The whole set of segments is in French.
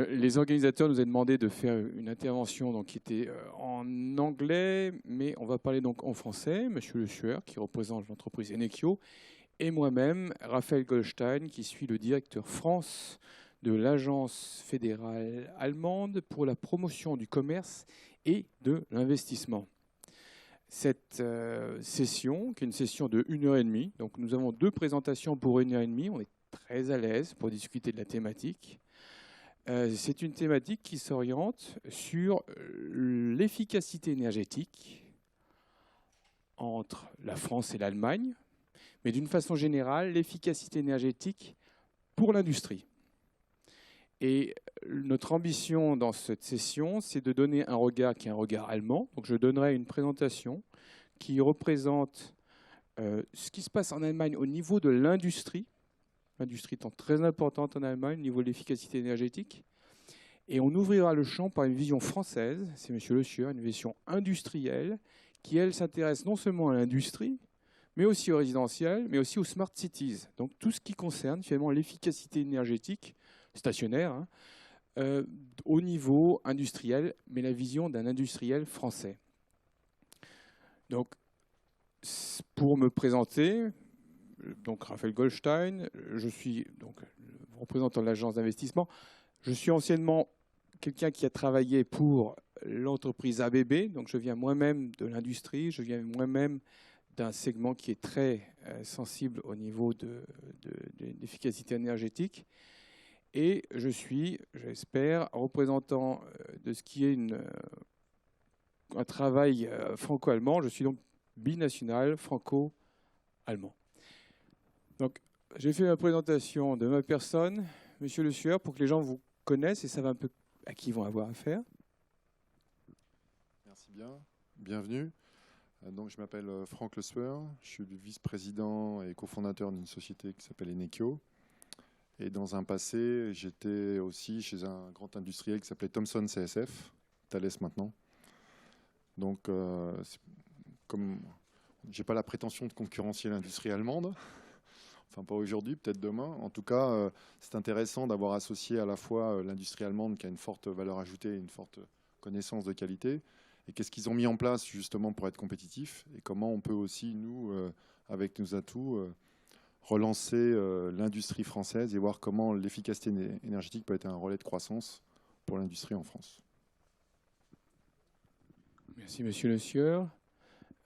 Les organisateurs nous ont demandé de faire une intervention donc, qui était en anglais, mais on va parler donc en français. Monsieur Le Sueur, qui représente l'entreprise Eneco, et moi-même, Raphaël Goldstein, qui suis le directeur France de l'Agence fédérale allemande pour la promotion du commerce et de l'investissement. Cette session, qui est une session de 1h30, donc nous avons 2 présentations pour 1h30, on est très à l'aise pour discuter de la thématique. C'est une thématique qui s'oriente sur l'efficacité énergétique entre la France et l'Allemagne, mais d'une façon générale, l'efficacité énergétique pour l'industrie. Et notre ambition dans cette session, c'est de donner un regard qui est un regard allemand. Donc je donnerai une présentation qui représente ce qui se passe en Allemagne au niveau de l'industrie, l'industrie étant très importante en Allemagne au niveau de l'efficacité énergétique. Et on ouvrira le champ par une vision française, c'est M. Le Sueur, une vision industrielle, qui, elle, s'intéresse non seulement à l'industrie, mais aussi au résidentiel, mais aussi aux smart cities. Donc tout ce qui concerne finalement l'efficacité énergétique stationnaire au niveau industriel, mais la vision d'un industriel français. Donc pour me présenter, donc Raphaël Goldstein, je suis donc représentant de l'agence d'investissement. Je suis anciennement quelqu'un qui a travaillé pour l'entreprise ABB, donc je viens moi-même de l'industrie, je viens moi-même d'un segment qui est très sensible au niveau de l'efficacité énergétique. Et je suis, j'espère, représentant de ce qui est un travail franco-allemand. Je suis donc binational franco-allemand. Donc, j'ai fait ma présentation de ma personne, Monsieur Le Sueur, pour que les gens vous connaissent et savent un peu à qui ils vont avoir affaire. Merci bien. Bienvenue. Donc, je m'appelle Franck Le Sueur. Je suis le vice-président et cofondateur d'une société qui s'appelle Eneco. Et dans un passé, j'étais aussi chez un grand industriel qui s'appelait Thomson CSF, Thales maintenant. Donc, comme j'ai pas la prétention de concurrencer l'industrie allemande, enfin pas aujourd'hui, peut-être demain. En tout cas, c'est intéressant d'avoir associé à la fois l'industrie allemande qui a une forte valeur ajoutée et une forte connaissance de qualité. Et qu'est-ce qu'ils ont mis en place justement pour être compétitifs et comment on peut aussi, nous, avec nos atouts, relancer l'industrie française et voir comment l'efficacité énergétique peut être un relais de croissance pour l'industrie en France. Merci Monsieur Le Sueur.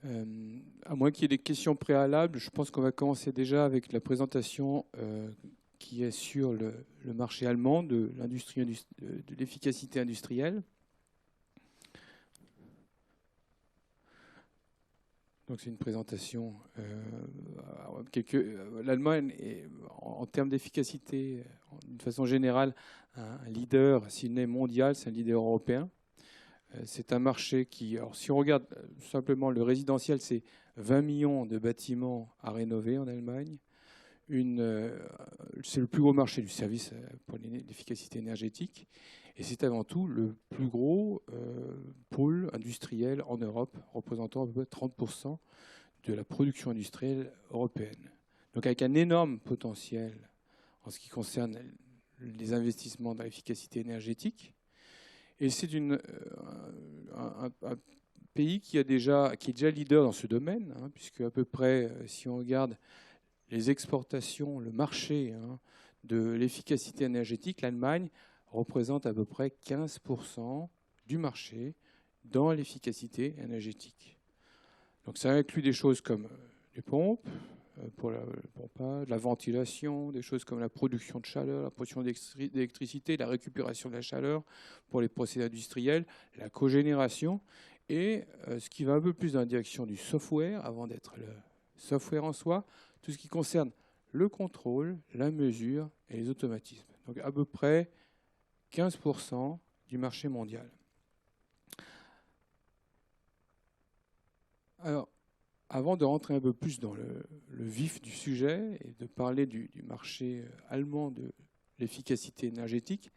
À moins qu'il y ait des questions préalables, je pense qu'on va commencer déjà avec la présentation qui est sur le marché allemand de l'industrie, de l'efficacité industrielle. Donc c'est une présentation. L'Allemagne est, en termes d'efficacité, d'une façon générale, un leader, s'il n'est mondial, c'est un leader européen. C'est un marché qui, alors si on regarde simplement le résidentiel, c'est 20 millions de bâtiments à rénover en Allemagne. C'est le plus gros marché du service pour l'efficacité énergétique. Et c'est avant tout le plus gros pôle industriel en Europe, représentant à peu près 30% de la production industrielle européenne. Donc avec un énorme potentiel en ce qui concerne les investissements dans l'efficacité énergétique. Et c'est un pays qui est déjà leader dans ce domaine, hein, puisque à peu près, si on regarde les exportations, le marché de l'efficacité énergétique, l'Allemagne représente à peu près 15% du marché dans l'efficacité énergétique. Donc ça inclut des choses comme les pompes, pour le pompage, la ventilation, des choses comme la production de chaleur, la production d'électricité, la récupération de la chaleur pour les procédés industriels, la cogénération, et ce qui va un peu plus dans la direction du software, avant d'être le software en soi, tout ce qui concerne le contrôle, la mesure et les automatismes. Donc à peu près 15% du marché mondial. Alors, avant de rentrer un peu plus dans le vif du sujet et de parler du marché allemand de l'efficacité énergétique,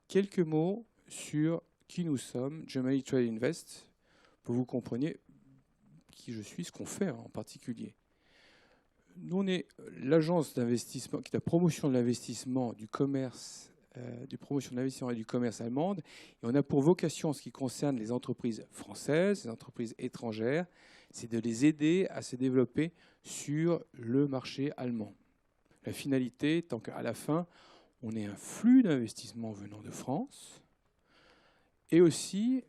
quelques mots sur qui nous sommes, Germany Trade Invest, pour que vous compreniez qui je suis, ce qu'on fait en particulier. Nous, on est l'agence d'investissement qui est la promotion de l'investissement, du commerce de promotion de l'investissement et du commerce allemande. Et on a pour vocation, en ce qui concerne les entreprises françaises, les entreprises étrangères, c'est de les aider à se développer sur le marché allemand. La finalité étant qu'à la fin, on ait un flux d'investissement venant de France et aussi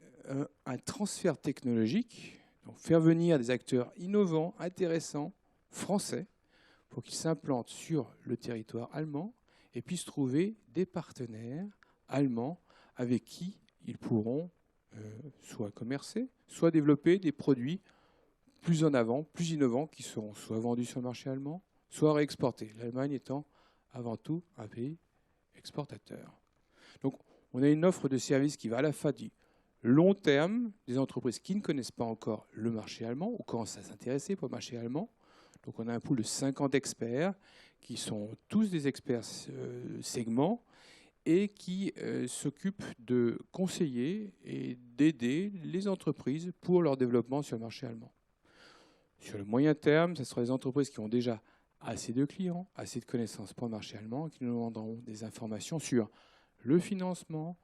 un transfert technologique, donc faire venir des acteurs innovants, intéressants, français, pour qu'ils s'implantent sur le territoire allemand et puissent trouver des partenaires allemands avec qui ils pourront soit commercer, soit développer des produits plus en avant, plus innovants, qui seront soit vendus sur le marché allemand, soit réexportés. L'Allemagne étant avant tout un pays exportateur. Donc on a une offre de services qui va à la fois du long terme, des entreprises qui ne connaissent pas encore le marché allemand ou commencent à s'intéresser pour le marché allemand. Donc on a un pool de 50 experts qui sont tous des experts segments et qui s'occupent de conseiller et d'aider les entreprises pour leur développement sur le marché allemand. Sur le moyen terme, ce sera des entreprises qui ont déjà assez de clients, assez de connaissances pour le marché allemand, qui nous demanderont des informations sur le financement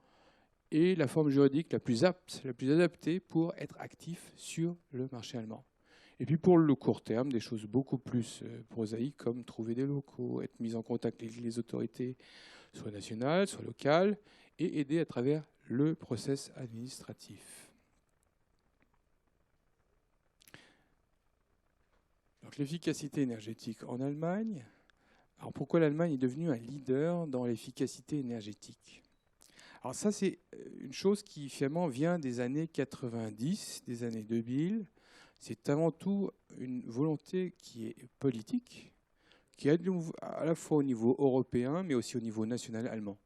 et la forme juridique la plus apte, la plus adaptée pour être actif sur le marché allemand. Et puis pour le court terme, des choses beaucoup plus prosaïques comme trouver des locaux, être mis en contact avec les autorités, soit nationales, soit locales, et aider à travers le process administratif. Donc l'efficacité énergétique en Allemagne. Alors pourquoi l'Allemagne est devenue un leader dans l'efficacité énergétique? Alors ça, c'est une chose qui finalement vient des années 90, des années 2000. C'est avant tout une volonté qui est politique, qui est à la fois au niveau européen, mais aussi au niveau national allemand.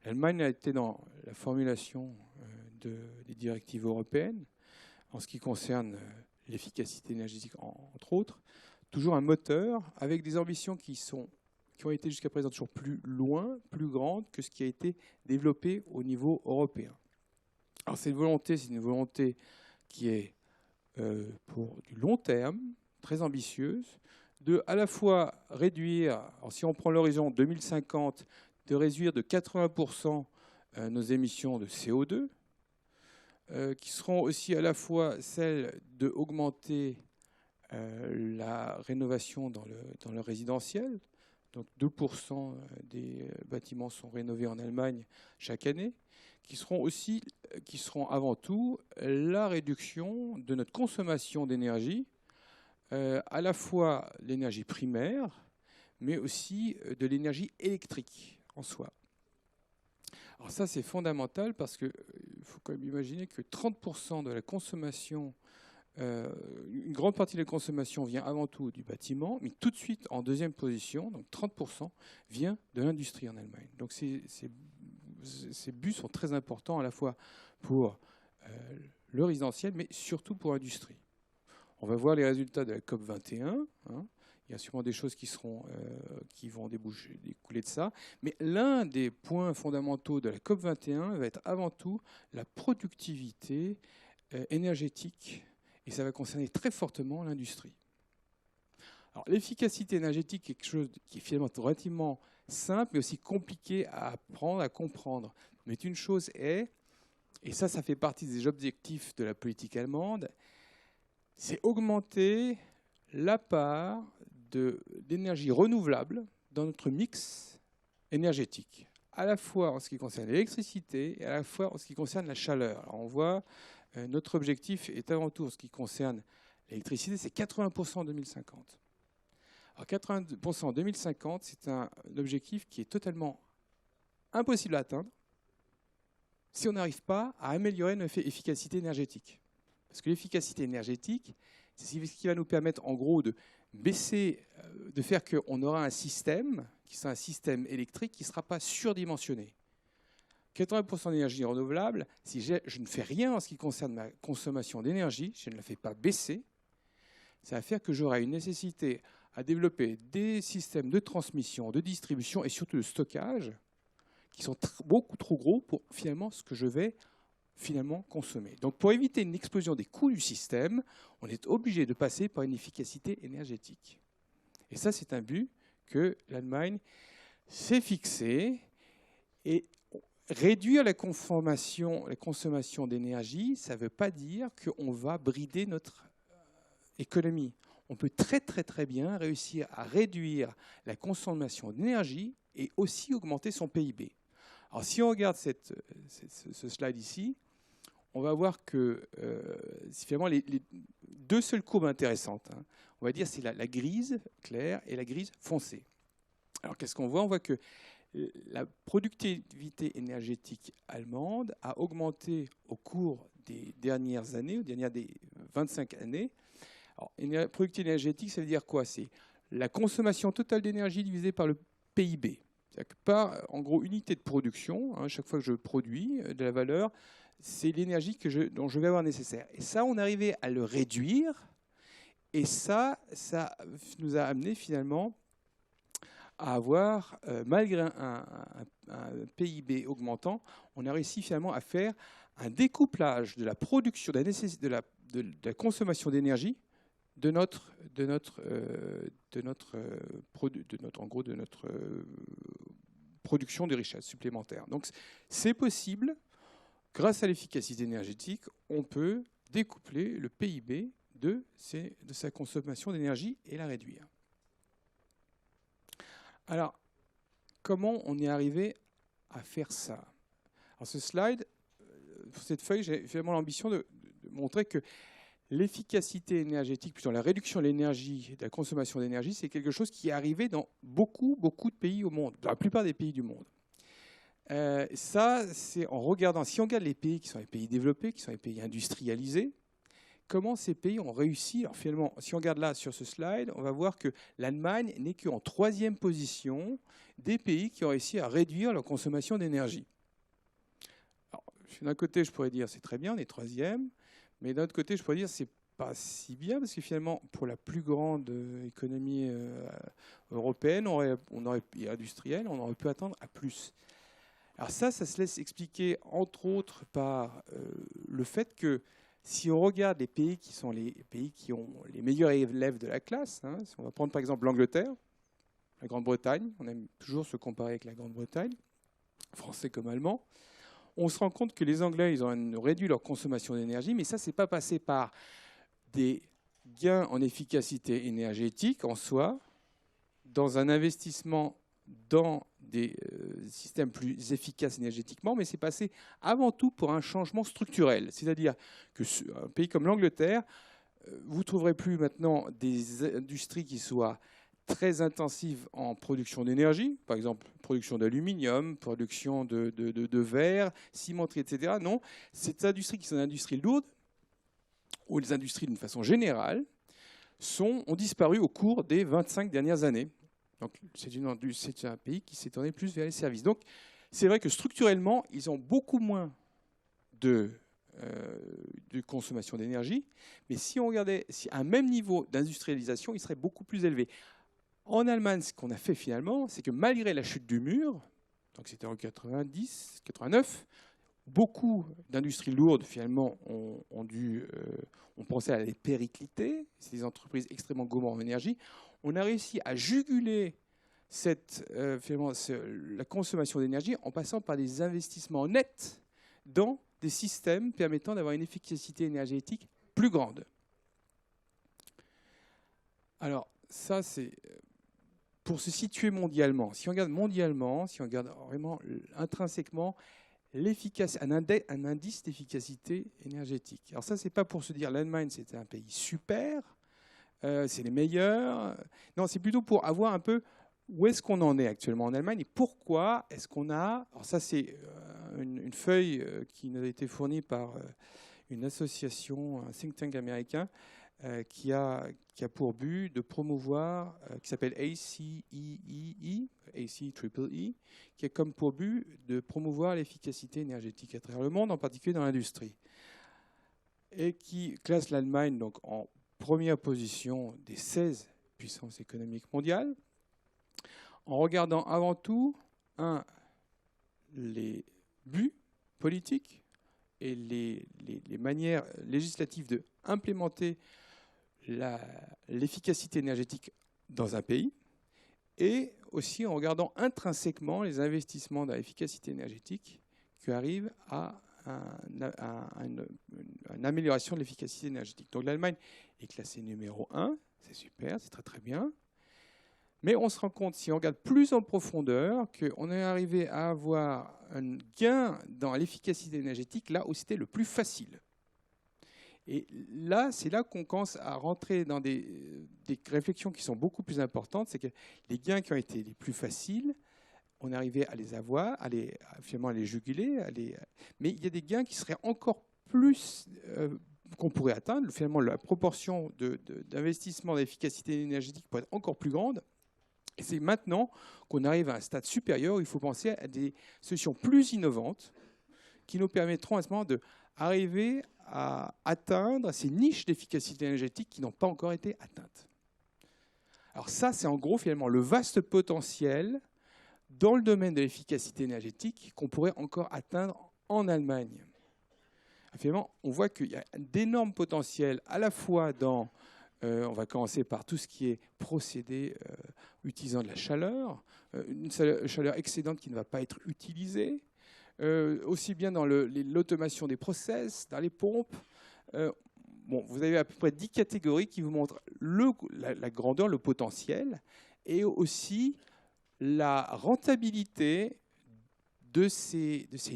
L'Allemagne a été dans la formulation des directives européennes, en ce qui concerne l'efficacité énergétique, entre autres, toujours un moteur avec des ambitions qui ont été jusqu'à présent toujours plus loin, plus grandes que ce qui a été développé au niveau européen. Alors cette volonté, c'est une volonté qui est pour du long terme, très ambitieuse, de à la fois réduire, alors si on prend l'horizon 2050, de réduire de 80% nos émissions de CO2, qui seront aussi à la fois celles d'augmenter la rénovation dans le résidentiel. Donc 2% des bâtiments sont rénovés en Allemagne chaque année, qui seront avant tout la réduction de notre consommation d'énergie, à la fois l'énergie primaire, mais aussi de l'énergie électrique en soi. Alors ça, c'est fondamental parce qu'il faut quand même imaginer que 30% de la consommation, une grande partie de la consommation vient avant tout du bâtiment, mais tout de suite en deuxième position, donc 30%, vient de l'industrie en Allemagne. Donc ces buts sont très importants à la fois pour le résidentiel, mais surtout pour l'industrie. On va voir les résultats de la COP 21. Il y a sûrement des choses qui vont découler de ça. Mais l'un des points fondamentaux de la COP 21 va être avant tout la productivité énergétique. Et ça va concerner très fortement l'industrie. Alors l'efficacité énergétique est quelque chose qui est finalement relativement simple, mais aussi compliqué à apprendre, à comprendre. Mais une chose est, et ça fait partie des objectifs de la politique allemande, c'est augmenter la part d'énergie renouvelable dans notre mix énergétique, à la fois en ce qui concerne l'électricité et à la fois en ce qui concerne la chaleur. Alors on voit, notre objectif est avant tout en ce qui concerne l'électricité, c'est 80% en 2050. Alors 80% en 2050, c'est un objectif qui est totalement impossible à atteindre si on n'arrive pas à améliorer notre efficacité énergétique. Parce que l'efficacité énergétique, c'est ce qui va nous permettre en gros de baisser, de faire qu'on aura un système qui sera un système électrique qui ne sera pas surdimensionné. 80% d'énergie renouvelable, si je ne fais rien en ce qui concerne ma consommation d'énergie, je ne la fais pas baisser, ça va faire que j'aurai une nécessité à développer des systèmes de transmission, de distribution et surtout de stockage qui sont beaucoup trop gros pour finalement ce que je vais finalement consommer. Donc pour éviter une explosion des coûts du système, on est obligé de passer par une efficacité énergétique. Et ça, c'est un but que l'Allemagne s'est fixé Et réduire la consommation d'énergie, ça ne veut pas dire qu'on va brider notre économie. On peut très très très bien réussir à réduire la consommation d'énergie et aussi augmenter son PIB. Alors si on regarde ce slide ici, on va voir que c'est finalement les deux seules courbes intéressantes. Hein. On va dire c'est la grise claire et la grise foncée. Alors qu'est-ce qu'on voit? On voit que la productivité énergétique allemande a augmenté au cours des dernières années, des 25 années. Alors, productivité énergétique, ça veut dire quoi? C'est la consommation totale d'énergie divisée par le PIB. C'est-à-dire que par, en gros, unité de production, hein, chaque fois que je produis de la valeur, c'est l'énergie dont je vais avoir nécessaire. Et ça, on arrivait à le réduire. Et ça nous a amené finalement à avoir, malgré un PIB augmentant, on a réussi finalement à faire un découplage de la production, de la consommation d'énergie de notre production de richesse supplémentaire. Donc c'est possible, grâce à l'efficacité énergétique, on peut découpler le PIB de sa consommation d'énergie et la réduire. Alors, comment on est arrivé à faire ça? Alors ce slide, pour cette feuille, j'ai vraiment l'ambition de montrer que l'efficacité énergétique, plutôt la réduction de l'énergie, de la consommation d'énergie, c'est quelque chose qui est arrivé dans beaucoup de pays au monde, dans la plupart des pays du monde. Ça, c'est en regardant, si on regarde les pays qui sont les pays développés, qui sont les pays industrialisés, comment ces pays ont réussi. Alors finalement, si on regarde là sur ce slide, on va voir que l'Allemagne n'est qu'en 3e position des pays qui ont réussi à réduire leur consommation d'énergie. D'un côté, je pourrais dire c'est très bien, on est 3e, mais d'un autre côté, je pourrais dire c'est pas si bien, parce que finalement, pour la plus grande économie européenne, et industrielle, on aurait pu attendre à plus. Alors ça se laisse expliquer entre autres par le fait que si on regarde les pays qui sont les pays qui ont les meilleurs élèves de la classe, hein, si on va prendre par exemple l'Angleterre, la Grande-Bretagne, on aime toujours se comparer avec la Grande-Bretagne, français comme allemand, on se rend compte que les Anglais, ils ont réduit leur consommation d'énergie, mais ça, c'est pas passé par des gains en efficacité énergétique en soi, dans un investissement dans des systèmes plus efficaces énergétiquement, mais c'est passé avant tout pour un changement structurel. C'est-à-dire qu'un pays comme l'Angleterre, vous ne trouverez plus maintenant des industries qui soient très intensives en production d'énergie, par exemple production d'aluminium, production de verre, cimenterie, etc. Non, ces industries qui sont des industries lourdes, ou les industries d'une façon générale, ont disparu au cours des 25 dernières années. Donc c'est un pays qui s'est tourné plus vers les services. Donc c'est vrai que structurellement, ils ont beaucoup moins de consommation d'énergie, mais si on regardait à un même niveau d'industrialisation, il serait beaucoup plus élevé. En Allemagne, ce qu'on a fait finalement, c'est que malgré la chute du mur, donc c'était en 90, 89, beaucoup d'industries lourdes finalement ont pensé à les péricliter. C'est des entreprises extrêmement gourmandes en énergie. On a réussi à juguler la consommation d'énergie en passant par des investissements nets dans des systèmes permettant d'avoir une efficacité énergétique plus grande. Alors, ça, c'est pour se situer mondialement. Si on regarde mondialement, si on regarde vraiment intrinsèquement, un indice d'efficacité énergétique. Alors ça, c'est pas pour se dire l'Allemagne, c'était un pays super, c'est les meilleurs. Non, c'est plutôt pour avoir un peu où est-ce qu'on en est actuellement en Allemagne et pourquoi est-ce qu'on a... Alors ça, c'est une feuille qui nous a été fournie par une association, un think tank américain, qui a pour but de promouvoir, qui s'appelle ACEEE, qui a comme pour but de promouvoir l'efficacité énergétique à travers le monde, en particulier dans l'industrie, et qui classe l'Allemagne donc en première position des 16 puissances économiques mondiales, en regardant avant tout, les buts politiques et les manières législatives d'implémenter l'efficacité énergétique dans un pays, et aussi en regardant intrinsèquement les investissements dans l'efficacité énergétique qui arrivent à une amélioration de l'efficacité énergétique. Donc l'Allemagne est classée numéro 1, c'est super, c'est très très bien. Mais on se rend compte, si on regarde plus en profondeur, qu'on est arrivé à avoir un gain dans l'efficacité énergétique là où c'était le plus facile. Et là, c'est là qu'on commence à rentrer dans des réflexions qui sont beaucoup plus importantes. C'est que les gains qui ont été les plus faciles, on est arrivé à les avoir, finalement à les juguler. Mais il y a des gains qui seraient encore plus qu'on pourrait atteindre. Finalement, la proportion d'investissement d'efficacité énergétique pourrait être encore plus grande. Et c'est maintenant qu'on arrive à un stade supérieur où il faut penser à des solutions plus innovantes qui nous permettront à ce moment d'arriver à atteindre ces niches d'efficacité énergétique qui n'ont pas encore été atteintes. Alors ça, c'est en gros finalement le vaste potentiel dans le domaine de l'efficacité énergétique qu'on pourrait encore atteindre en Allemagne. Finalement, on voit qu'il y a d'énormes potentiels à la fois dans, on va commencer par tout ce qui est procédé utilisant de la chaleur, une chaleur excédente qui ne va pas être utilisée, aussi bien dans l'automation des process, dans les pompes. Vous avez à peu près 10 catégories qui vous montrent la grandeur, le potentiel, et aussi la rentabilité de ces à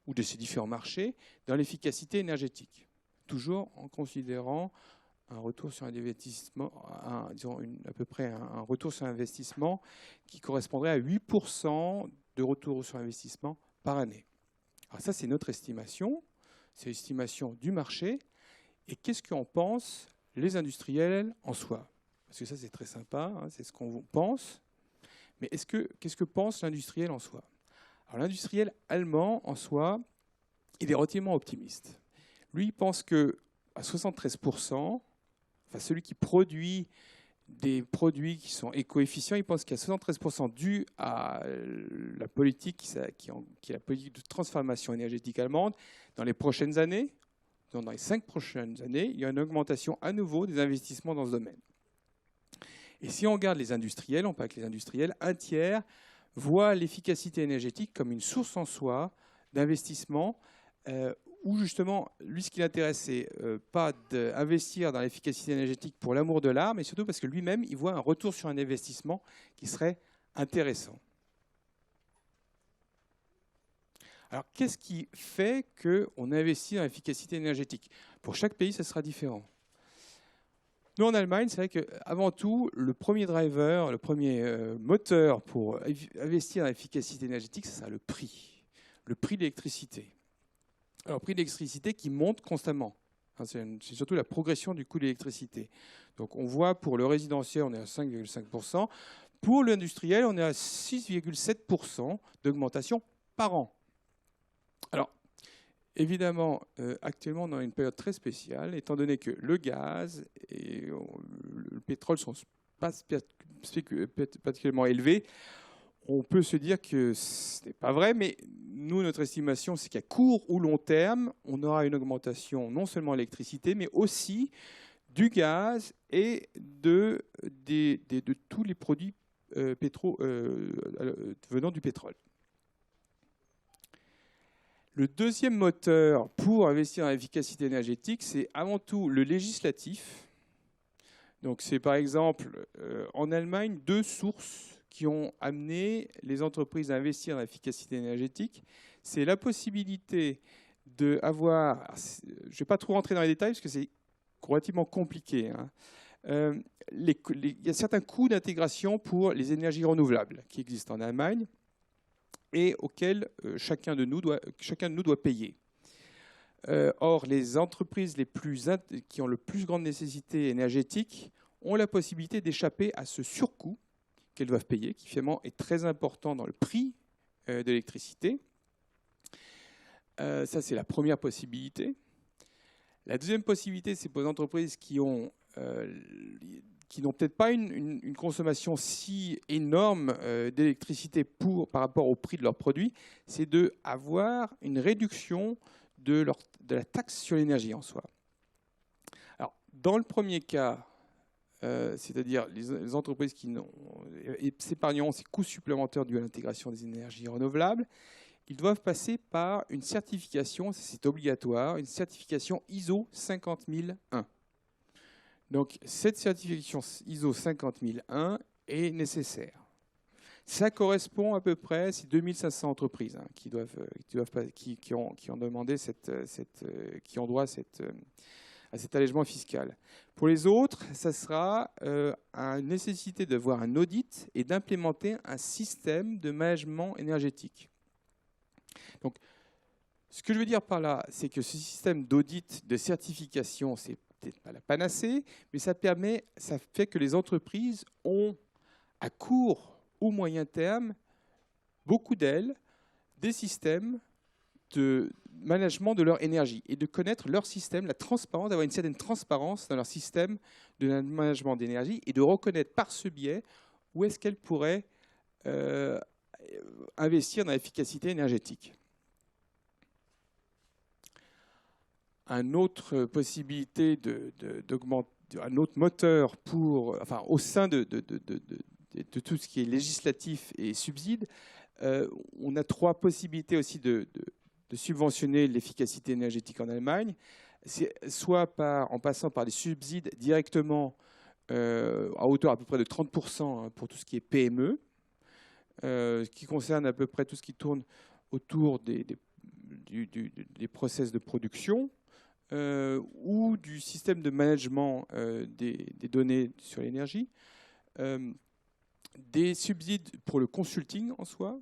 ou de ces différents marchés dans l'efficacité énergétique, toujours en considérant un retour sur un investissement, disons à peu près un retour sur investissement qui correspondrait à 8% de retour sur investissement par année. Alors ça, c'est notre estimation, c'est l'estimation du marché. Et qu'est-ce qu'en pensent les industriels en soi? Parce que ça, c'est très sympa, hein, c'est ce qu'on pense. Mais qu'est-ce que pense l'industriel en soi? Alors l'industriel allemand en soi, il est relativement optimiste. Lui, il pense qu'à 73%, enfin celui qui produit des produits qui sont éco-efficients, il pense qu'il y a 73% dû à la politique qui est la politique de transformation énergétique allemande. Dans les prochaines années, dans les 5 prochaines années, il y a une augmentation à nouveau des investissements dans ce domaine. Et si on regarde les industriels, on parle avec les industriels, un tiers voit l'efficacité énergétique comme une source en soi d'investissement où justement, lui, ce qui l'intéresse, c'est pas d'investir dans l'efficacité énergétique pour l'amour de l'art, mais surtout parce que lui-même, il voit un retour sur un investissement qui serait intéressant. Alors, qu'est-ce qui fait qu'on investit dans l'efficacité énergétique? Pour chaque pays, ça sera différent. Nous, en Allemagne, c'est vrai qu'avant tout, le premier driver, le premier moteur pour investir dans l'efficacité énergétique, ce sera le prix de l'électricité. Alors, le prix de l'électricité qui monte constamment. C'est surtout la progression du coût de l'électricité. Donc, on voit pour le résidentiel, on est à 5,5%. Pour l'industriel, on est à 6,7% d'augmentation par an. Alors, évidemment, actuellement, on est dans une période très spéciale, étant donné que le gaz et le pétrole sont pas particulièrement élevés. On peut se dire que ce n'est pas vrai, mais nous, notre estimation, c'est qu'à court ou long terme, on aura une augmentation non seulement de l'électricité, mais aussi du gaz et de tous les produits venant du pétrole. Le deuxième moteur pour investir dans l'efficacité énergétique, c'est avant tout le législatif. Donc c'est par exemple en Allemagne 2 sources qui ont amené les entreprises à investir dans l'efficacité énergétique. C'est la possibilité d'avoir, je ne vais pas trop rentrer dans les détails parce que c'est relativement compliqué, hein. Il y a certains coûts d'intégration pour les énergies renouvelables qui existent en Allemagne et auxquels chacun de nous doit payer. Or, les entreprises qui ont le plus grande nécessité énergétique ont la possibilité d'échapper à ce surcoût qu'elles doivent payer, qui finalement est très important dans le prix de l'électricité. Ça, c'est la première possibilité. La deuxième possibilité, c'est pour les entreprises qui n'ont peut-être pas une consommation si énorme d'électricité par rapport au prix de leurs produits, c'est d'avoir une réduction de la taxe sur l'énergie en soi. Alors, dans le premier cas, c'est-à-dire les entreprises qui s'épargneront ces coûts supplémentaires dus à l'intégration des énergies renouvelables, ils doivent passer par une certification, c'est obligatoire, une certification ISO 50001. Donc cette certification ISO 50001 est nécessaire. Ça correspond à peu près, c'est 2500 entreprises qui ont demandé qui ont droit à cet allègement fiscal. Pour les autres, ça sera une nécessité d'avoir un audit et d'implémenter un système de management énergétique. Donc, ce que je veux dire par là, c'est que ce système d'audit, de certification, c'est peut-être pas la panacée, mais ça fait que les entreprises ont, à court ou moyen terme, beaucoup d'elles, des systèmes de management de leur énergie et de connaître leur système, la transparence, d'avoir une certaine transparence dans leur système de management d'énergie et de reconnaître par ce biais où est-ce qu'elles pourraient investir dans l'efficacité énergétique. Une autre possibilité d'augmenter, un autre moteur au sein de tout ce qui est législatif et subside, on a 3 possibilités aussi de subventionner l'efficacité énergétique en Allemagne, soit en passant par des subsides directement à hauteur à peu près de 30% pour tout ce qui est PME, qui concerne à peu près tout ce qui tourne autour des process de production, ou du système de management des données sur l'énergie, des subsides pour le consulting en soi,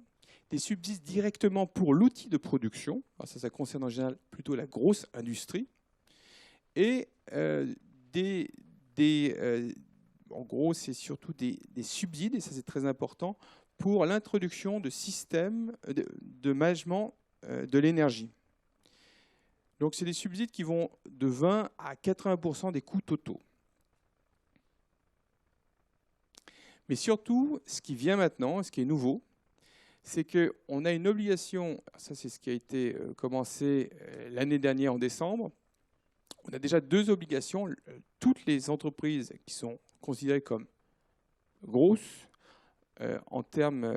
des subsides directement pour l'outil de production, alors ça concerne en général plutôt la grosse industrie, et en gros c'est surtout des subsides, et ça c'est très important, pour l'introduction de systèmes de management de l'énergie. Donc c'est des subsides qui vont de 20 à 80% des coûts totaux. Mais surtout, ce qui vient maintenant, ce qui est nouveau, c'est qu'on a une obligation, ça c'est ce qui a été commencé l'année dernière en décembre, on a déjà 2 obligations, toutes les entreprises qui sont considérées comme grosses, en termes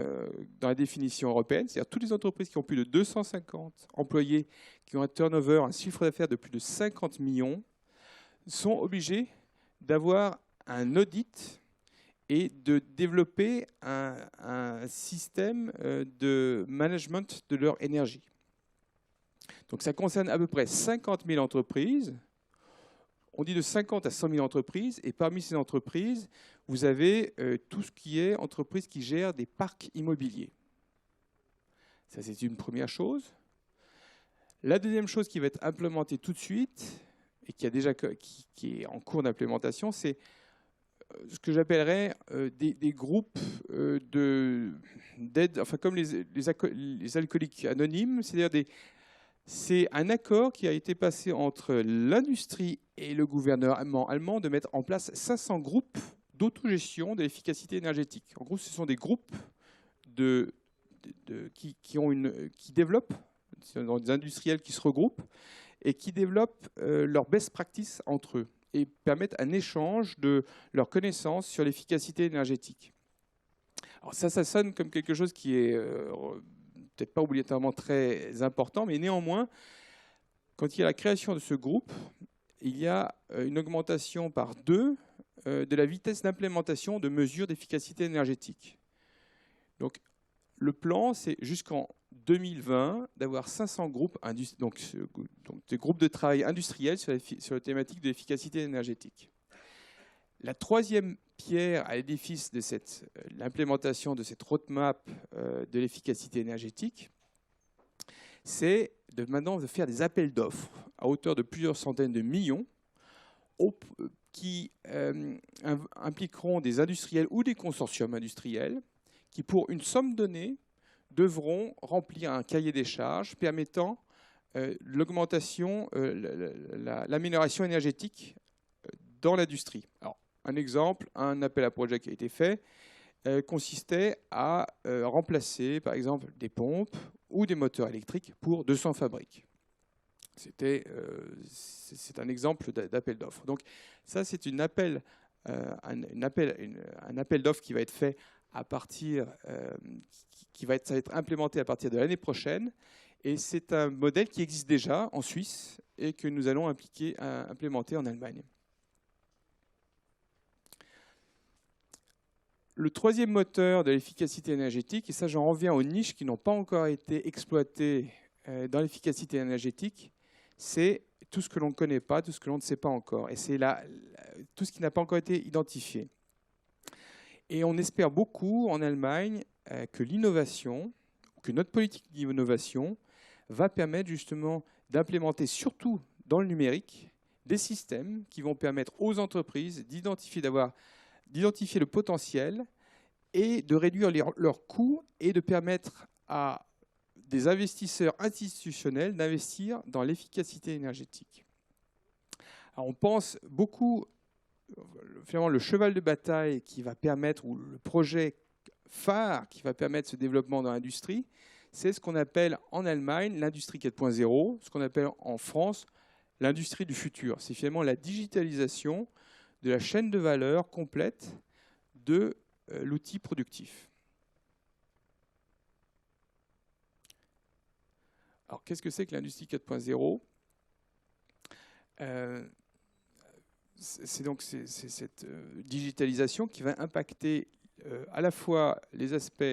dans la définition européenne, c'est-à-dire toutes les entreprises qui ont plus de 250 employés, qui ont un turnover, un chiffre d'affaires de plus de 50 millions, sont obligées d'avoir un audit et de développer un système de management de leur énergie. Donc ça concerne à peu près 50 000 entreprises. On dit de 50 à 100 000 entreprises, et parmi ces entreprises, vous avez tout ce qui est entreprises qui gèrent des parcs immobiliers. Ça, c'est une première chose. La deuxième chose qui va être implémentée tout de suite, et qui est en cours d'implémentation, c'est ce que j'appellerais des groupes d'aide, enfin comme les alcooliques anonymes, c'est-à-dire c'est un accord qui a été passé entre l'industrie et le gouvernement allemand de mettre en place 500 groupes d'autogestion de l'efficacité énergétique. En gros, ce sont des groupes qui développent, des industriels qui se regroupent et qui développent leurs best practices entre eux et permettent un échange de leurs connaissances sur l'efficacité énergétique. Alors ça sonne comme quelque chose qui est peut-être pas obligatoirement très important, mais néanmoins, quand il y a la création de ce groupe, il y a une augmentation par 2 de la vitesse d'implémentation de mesures d'efficacité énergétique. Donc, le plan, c'est jusqu'en 2020 d'avoir 500 groupes, donc des groupes de travail industriels sur la thématique de l'efficacité énergétique. La troisième pierre à l'édifice de l'implémentation de cette roadmap de l'efficacité énergétique, c'est maintenant de faire des appels d'offres à hauteur de plusieurs centaines de millions qui impliqueront des industriels ou des consortiums industriels qui, pour une somme donnée, devront remplir un cahier des charges permettant l'augmentation, l'amélioration énergétique dans l'industrie. Alors, un exemple, un appel à projet qui a été fait consistait à remplacer, par exemple, des pompes ou des moteurs électriques pour 200 fabriques. C'est un exemple d'appel d'offres. Donc ça, c'est un appel un appel d'offres qui va être fait à partir, ça va être implémenté à partir de l'année prochaine. Et c'est un modèle qui existe déjà en Suisse et que nous allons implémenter en Allemagne. Le troisième moteur de l'efficacité énergétique, et ça j'en reviens aux niches qui n'ont pas encore été exploitées dans l'efficacité énergétique, c'est tout ce que l'on ne connaît pas, tout ce que l'on ne sait pas encore. Et c'est tout ce qui n'a pas encore été identifié. Et on espère beaucoup en Allemagne que l'innovation, que notre politique d'innovation va permettre justement d'implémenter, surtout dans le numérique, des systèmes qui vont permettre aux entreprises d'identifier le potentiel et de réduire leurs coûts et de permettre à des investisseurs institutionnels d'investir dans l'efficacité énergétique. Alors on pense beaucoup, finalement, le cheval de bataille qui va permettre, ou le projet phare qui va permettre ce développement dans l'industrie, c'est ce qu'on appelle en Allemagne l'industrie 4.0, ce qu'on appelle en France l'industrie du futur. C'est finalement la digitalisation de la chaîne de valeur complète de l'outil productif. Alors, qu'est-ce que c'est que l'industrie 4.0 ? C'est donc cette digitalisation qui va impacter à la fois les aspects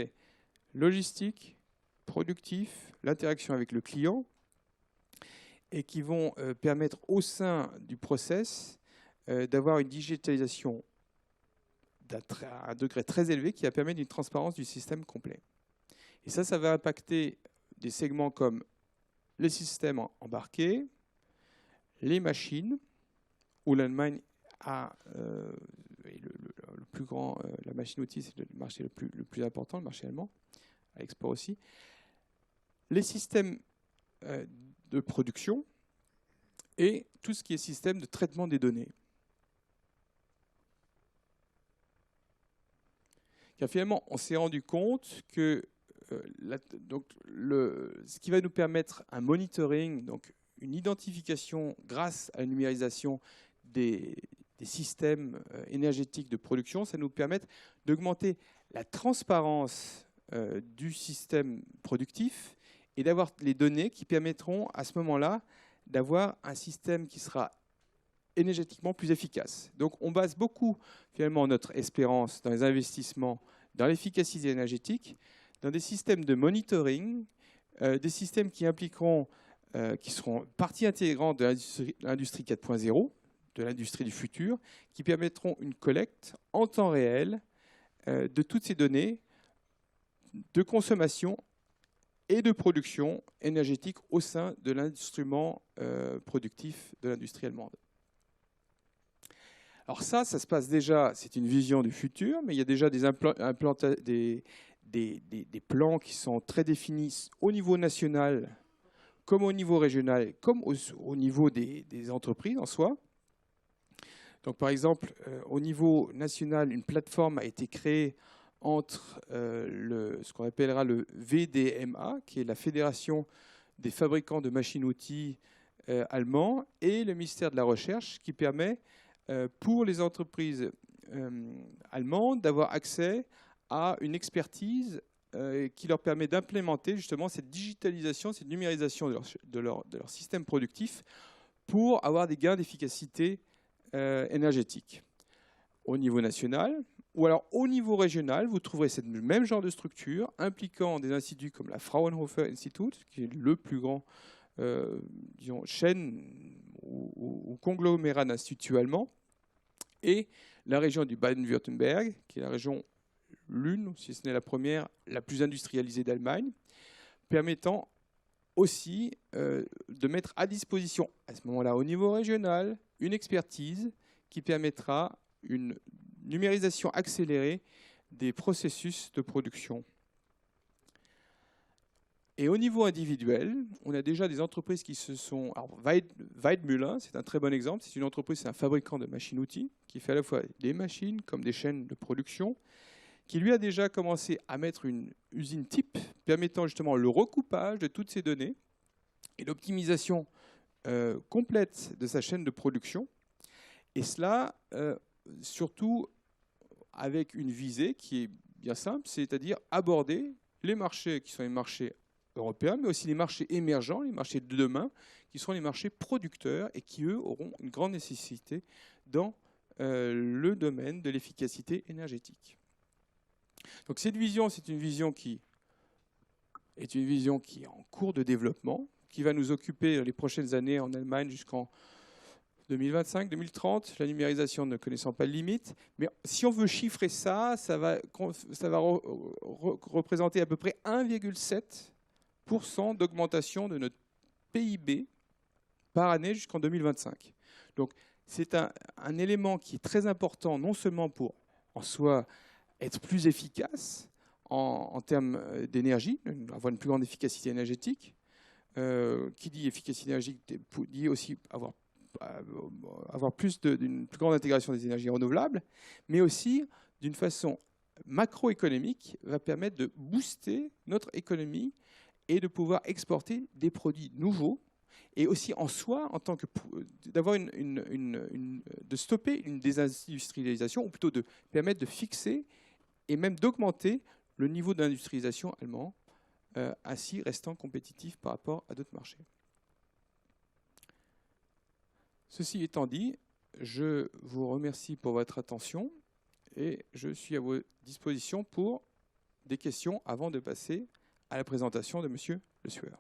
logistiques, productifs, l'interaction avec le client, et qui vont permettre au sein du process d'avoir une digitalisation à un degré très élevé qui va permettre une transparence du système complet. Et ça va impacter des segments comme les systèmes embarqués, les machines, où l'Allemagne a le plus grand, la machine-outil, c'est le marché le plus important, le marché allemand, à l'export aussi. Les systèmes de production et tout ce qui est système de traitement des données. Car finalement, on s'est rendu compte que ce qui va nous permettre un monitoring, donc une identification grâce à la numérisation des systèmes énergétiques de production, ça nous permet d'augmenter la transparence du système productif et d'avoir les données qui permettront à ce moment-là d'avoir un système qui sera énergétiquement plus efficace. Donc on base beaucoup finalement notre espérance dans les investissements, dans l'efficacité énergétique, dans des systèmes de monitoring, des systèmes qui impliqueront, qui seront partie intégrante de l'industrie 4.0, de l'industrie du futur, qui permettront une collecte en temps réel de toutes ces données de consommation et de production énergétique au sein de l'instrument productif de l'industrie allemande. Alors ça se passe déjà, c'est une vision du futur, mais il y a déjà des plans qui sont très définis au niveau national, comme au niveau régional, comme au niveau des entreprises en soi. Donc par exemple, au niveau national, une plateforme a été créée entre ce qu'on appellera le VDMA, qui est la Fédération des fabricants de machines-outils allemands, et le ministère de la Recherche, qui permet pour les entreprises allemandes d'avoir accès à une expertise qui leur permet d'implémenter justement cette digitalisation, cette numérisation de leur système productif pour avoir des gains d'efficacité énergétique. Au niveau national, ou alors au niveau régional, vous trouverez ce même genre de structure impliquant des instituts comme la Fraunhofer Institute, qui est le plus grand chaîne ou conglomérat d'instituts allemands, et la région du Baden-Württemberg, qui est la région l'une, si ce n'est la première, la plus industrialisée d'Allemagne, permettant aussi de mettre à disposition, à ce moment-là, au niveau régional, une expertise qui permettra une numérisation accélérée des processus de production. Et au niveau individuel, on a déjà des entreprises qui se sont... Alors, Weidmüller, c'est un très bon exemple. C'est une entreprise, c'est un fabricant de machines-outils qui fait à la fois des machines comme des chaînes de production, qui lui a déjà commencé à mettre une usine type permettant justement le recoupage de toutes ces données et l'optimisation complète de sa chaîne de production. Et cela surtout avec une visée qui est bien simple, c'est-à-dire aborder les marchés qui sont les marchés européens, mais aussi les marchés émergents, les marchés de demain, qui sont les marchés producteurs et qui, eux, auront une grande nécessité dans le domaine de l'efficacité énergétique. Donc cette vision, c'est une vision qui est en cours de développement, qui va nous occuper les prochaines années en Allemagne jusqu'en 2025, 2030, la numérisation ne connaissant pas de limite. Mais si on veut chiffrer ça, ça va représenter à peu près 1,7% d'augmentation de notre PIB par année jusqu'en 2025. Donc c'est un élément qui est très important, non seulement pour en soi être plus efficace en termes d'énergie, avoir une plus grande efficacité énergétique. Qui dit efficacité énergétique dit aussi avoir d'une plus grande intégration des énergies renouvelables, mais aussi d'une façon macroéconomique va permettre de booster notre économie et de pouvoir exporter des produits nouveaux et aussi en soi, en tant que d'avoir de stopper une désindustrialisation, ou plutôt de permettre de fixer et même d'augmenter le niveau d'industrialisation allemand, ainsi restant compétitif par rapport à d'autres marchés. Ceci étant dit, je vous remercie pour votre attention et je suis à vos dispositions pour des questions avant de passer à la présentation de Monsieur Le Sueur.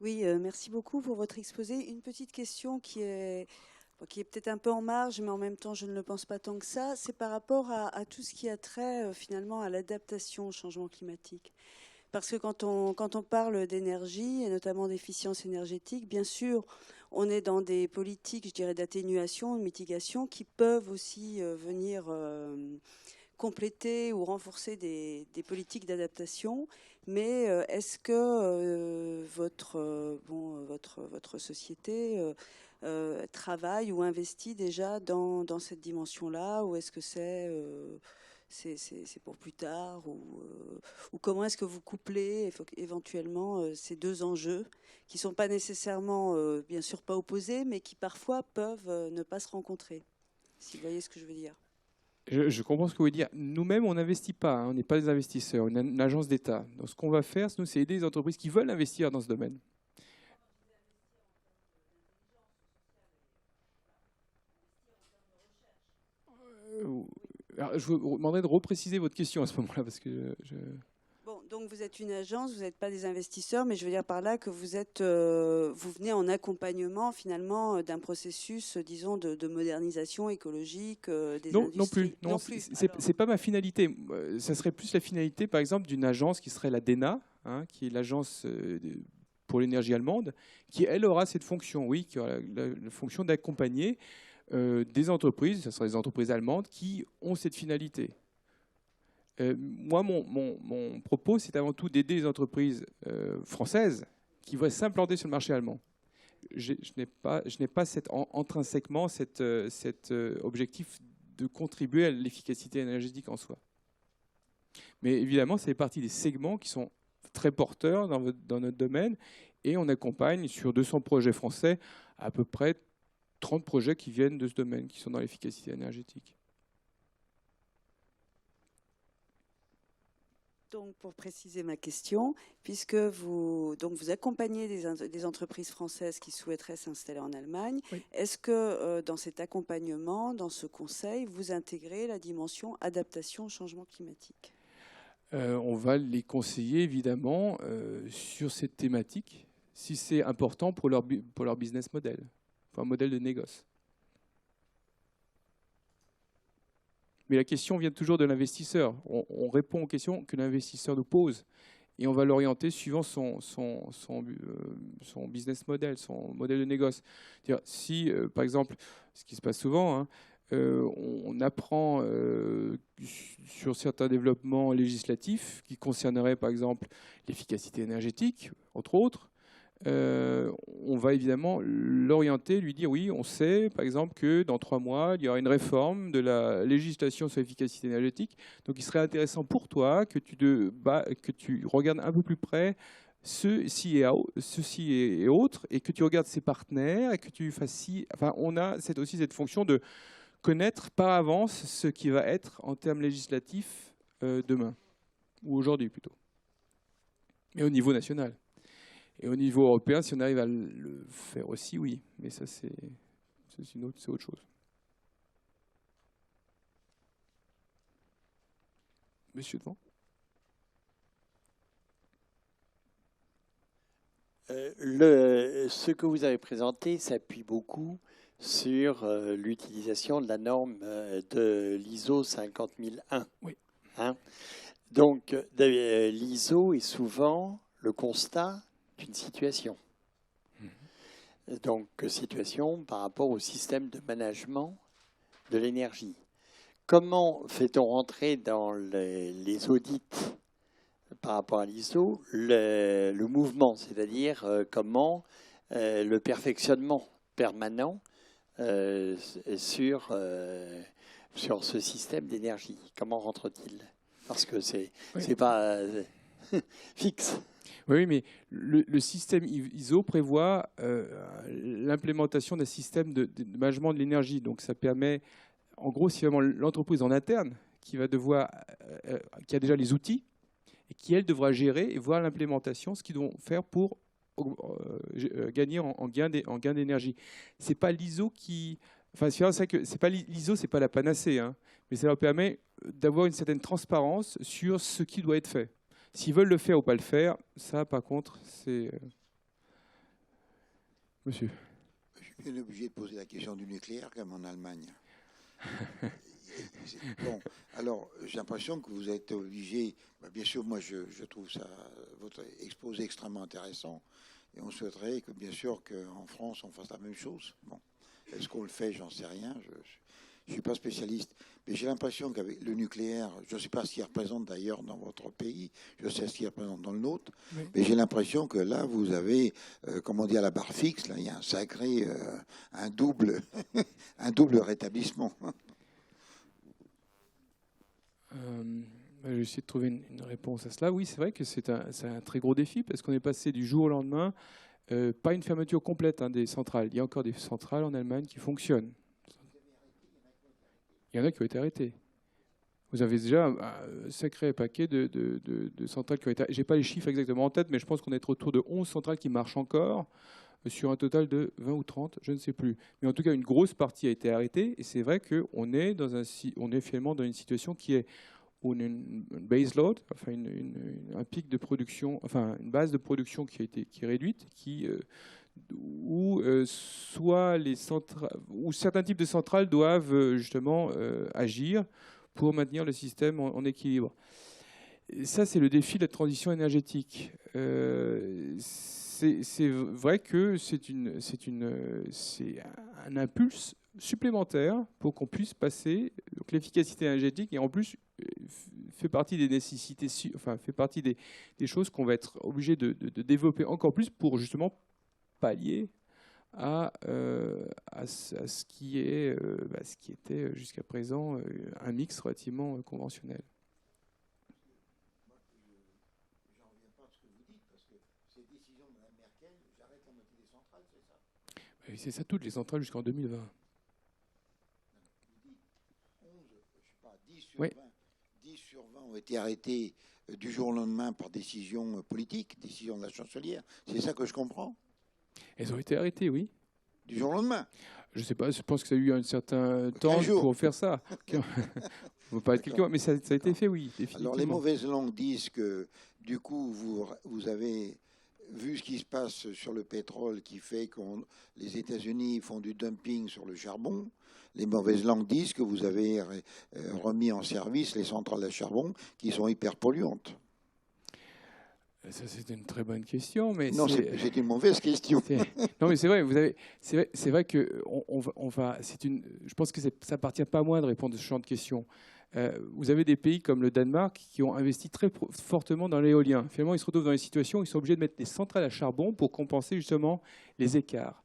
Oui, merci beaucoup pour votre exposé. Une petite question qui est peut-être un peu en marge, mais en même temps, je ne le pense pas tant que ça. C'est par rapport à tout ce qui a trait finalement à l'adaptation au changement climatique. Parce que quand on parle d'énergie, et notamment d'efficience énergétique, bien sûr, on est dans des politiques, je dirais, d'atténuation, de mitigation, qui peuvent aussi venir compléter ou renforcer des politiques d'adaptation. Mais est-ce que votre société travaille ou investit déjà dans cette dimension-là, ou est-ce que c'est pour plus tard, ou comment est-ce que vous couplez éventuellement ces deux enjeux qui ne sont pas nécessairement, bien sûr, pas opposés, mais qui parfois peuvent ne pas se rencontrer, si vous voyez ce que je veux dire. Je comprends ce que vous voulez dire. Nous-mêmes, on n'investit pas, hein, on n'est pas des investisseurs, on est une agence d'État. Donc ce qu'on va faire, nous, c'est aider les entreprises qui veulent investir dans ce domaine. Alors, je vous demanderai de repréciser votre question à ce moment-là, parce que Bon, donc vous êtes une agence, vous n'êtes pas des investisseurs, mais je veux dire par là que vous venez en accompagnement finalement d'un processus, disons, de modernisation écologique des industries. Non plus. C'est pas ma finalité. Ça serait plus la finalité, par exemple, d'une agence qui serait la DENA, hein, qui est l'agence pour l'énergie allemande, qui elle aura cette fonction, oui, qui aura la fonction d'accompagner des entreprises, ce sera des entreprises allemandes qui ont cette finalité. Moi, mon propos, c'est avant tout d'aider les entreprises françaises qui vont s'implanter sur le marché allemand. Je n'ai pas intrinsèquement cet objectif de contribuer à l'efficacité énergétique en soi. Mais évidemment, ça fait partie des segments qui sont très porteurs dans notre domaine, et on accompagne sur 200 projets français à peu près 30 projets qui viennent de ce domaine, qui sont dans l'efficacité énergétique. Donc, pour préciser ma question, puisque vous accompagnez des entreprises françaises qui souhaiteraient s'installer en Allemagne, oui. Est-ce que dans cet accompagnement, dans ce conseil, vous intégrez la dimension adaptation au changement climatique ? On va les conseiller évidemment sur cette thématique, si c'est important pour leur business model, pour un modèle de négoce. Mais la question vient toujours de l'investisseur. On répond aux questions que l'investisseur nous pose et on va l'orienter suivant son business model, son modèle de négoce. C'est-à-dire, si, par exemple, ce qui se passe souvent, hein, on apprend sur certains développements législatifs qui concerneraient, par exemple, l'efficacité énergétique, entre autres, on va évidemment l'orienter, lui dire oui, on sait par exemple que dans 3 mois, il y aura une réforme de la législation sur l'efficacité énergétique. Donc il serait intéressant pour toi que tu regardes un peu plus près ceci et autres, et que tu regardes ses partenaires, et que tu fasses Enfin, on a aussi cette fonction de connaître par avance ce qui va être en termes législatifs demain, ou aujourd'hui plutôt, mais au niveau national. Et au niveau européen, si on arrive à le faire aussi, oui. Mais ça, c'est autre chose. Monsieur devant. Ce que vous avez présenté s'appuie beaucoup sur l'utilisation de la norme de l'ISO 50001. Oui. Hein? Donc, l'ISO est souvent le constat d'une situation. Donc, situation par rapport au système de management de l'énergie. Comment fait-on rentrer dans les audits par rapport à l'ISO le mouvement, c'est-à-dire comment le perfectionnement permanent sur ce système d'énergie, comment rentre-t-il? Parce que c'est pas fixe. Oui, mais le système ISO prévoit l'implémentation d'un système de management de l'énergie. Donc ça permet, en gros, c'est vraiment l'entreprise en interne qui va qui a déjà les outils et qui, elle, devra gérer et voir l'implémentation, ce qu'ils vont faire pour gagner en gain d'énergie. C'est pas l'ISO qui... Enfin, c'est vrai que l'ISO, c'est pas la panacée, hein, mais ça leur permet d'avoir une certaine transparence sur ce qui doit être fait. S'ils veulent le faire ou pas le faire, ça, par contre, c'est... Monsieur. Je suis bien obligé de poser la question du nucléaire, comme en Allemagne. Bon, alors, j'ai l'impression que vous êtes obligé... bien sûr, moi, je trouve votre exposé extrêmement intéressant. Et on souhaiterait que, bien sûr, qu'en France, on fasse la même chose. Bon, est-ce qu'on le fait? J'en sais rien. Je ne suis pas spécialiste. Mais j'ai l'impression qu'avec le nucléaire, je ne sais pas ce qu'il représente d'ailleurs dans votre pays, je sais ce qu'il représente dans le nôtre, oui. Mais j'ai l'impression que là, vous avez, comment dire, la barre fixe, là, il y a un sacré, un double rétablissement. Je vais essayer de trouver une réponse à cela. Oui, c'est vrai que c'est un très gros défi, parce qu'on est passé du jour au lendemain, pas une fermeture complète des centrales. Il y a encore des centrales en Allemagne qui fonctionnent. Il y en a qui ont été arrêtés. Vous avez déjà un sacré paquet de centrales qui ont été arrêtées. Je n'ai pas les chiffres exactement en tête, mais je pense qu'on est autour de 11 centrales qui marchent encore, sur un total de 20 ou 30, je ne sais plus. Mais en tout cas, une grosse partie a été arrêtée. Et c'est vrai qu'on est, finalement dans une situation qui est où on a une base load, enfin un pic de production, enfin une base de production qui est réduite, où certains types de centrales doivent justement agir pour maintenir le système en équilibre. Et ça, c'est le défi de la transition énergétique. C'est vrai que c'est un impulse supplémentaire pour qu'on puisse passer. Donc l'efficacité énergétique, et en plus fait partie des nécessités, fait partie des choses qu'on va être obligé de développer encore plus pour justement pallier à ce qui était jusqu'à présent un mix relativement conventionnel. J'en reviens pas à ce que vous dites, parce que ces décisions de Mme Merkel, j'arrête la moitié des centrales, c'est ça? Oui, c'est ça, toutes les centrales jusqu'en 2020. Vous dites 11, je sais pas, 10 sur, oui. 10 sur 20 ont été arrêtés du jour au lendemain par décision politique, décision de la chancelière. C'est ça que je comprends? Elles ont été arrêtées, oui. Du jour au lendemain? Je ne sais pas, je pense que ça a eu un certain temps pour faire ça. Il ne faut pas être quelqu'un, mais ça a été fait, oui, définitivement. Alors les mauvaises langues disent que du coup, vous avez vu ce qui se passe sur le pétrole qui fait que les États-Unis font du dumping sur le charbon. Les mauvaises langues disent que vous avez remis en service les centrales à charbon qui sont hyper polluantes. Ça, c'est une très bonne question, mais non, c'est une mauvaise question. Non, mais c'est vrai. C'est vrai que je pense que ça appartient pas à moi de répondre à ce genre de questions. Vous avez des pays comme le Danemark qui ont investi très fortement dans l'éolien. Finalement, ils se retrouvent dans des situations où ils sont obligés de mettre des centrales à charbon pour compenser justement les écarts.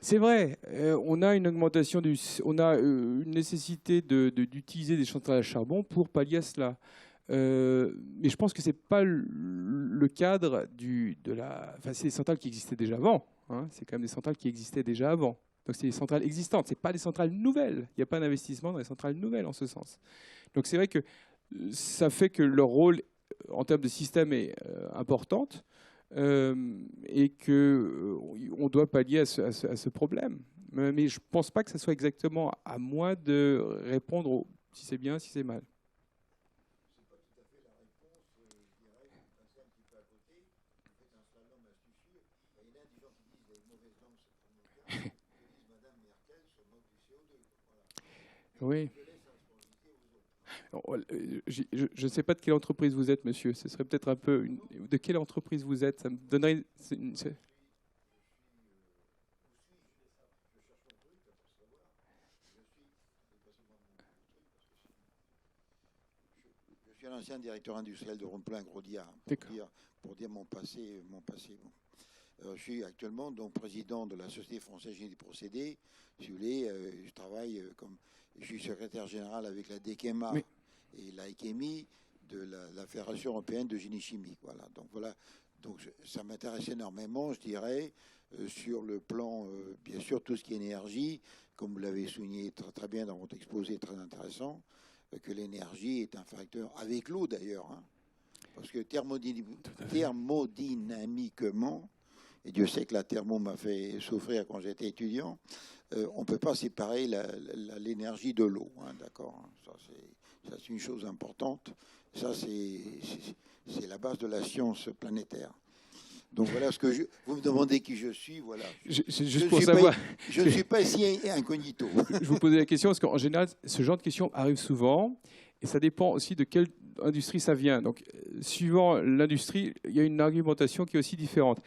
C'est vrai, on a une augmentation on a une nécessité d'utiliser des centrales à charbon pour pallier à cela. Mais je pense que ce n'est pas le cadre Enfin, c'est des centrales qui existaient déjà avant. Hein. C'est quand même des centrales qui existaient déjà avant. Donc c'est des centrales existantes, ce n'est pas des centrales nouvelles. Il n'y a pas d'investissement dans les centrales nouvelles en ce sens. Donc c'est vrai que ça fait que leur rôle en termes de système est important et qu'on doit pallier à ce problème. Mais je ne pense pas que ce soit exactement à moi de répondre si c'est bien, si c'est mal. Oui. Je ne sais pas de quelle entreprise vous êtes, monsieur. Ce serait peut-être un peu... De quelle entreprise vous êtes? Ça me donnerait... Je suis l'ancien directeur industriel de Rhône-Plein-Grosdiat, pour dire mon passé. Bon. Je suis actuellement donc président de la Société française génie des procédés. Si vous voulez, je travaille je suis secrétaire général avec la DECEMA et la ECHEMI de la Fédération européenne de génie chimique. Voilà. Donc ça m'intéresse énormément, je dirais, sur le plan, bien sûr, tout ce qui est énergie, comme vous l'avez souligné très, très bien dans votre exposé, très intéressant, que l'énergie est un facteur, avec l'eau d'ailleurs, hein, parce que thermodynamiquement, et Dieu sait que la thermo m'a fait souffrir quand j'étais étudiant, on ne peut pas séparer l'énergie de l'eau, hein, d'accord, hein, ça c'est une chose importante, ça c'est la base de la science planétaire. Donc voilà ce que vous me demandez qui je suis, voilà. Juste pour savoir. Je ne suis pas ici incognito. Je vous posais la question parce qu'en général, ce genre de questions arrive souvent et ça dépend aussi de quelle industrie ça vient. Donc, suivant l'industrie, il y a une argumentation qui est aussi différente.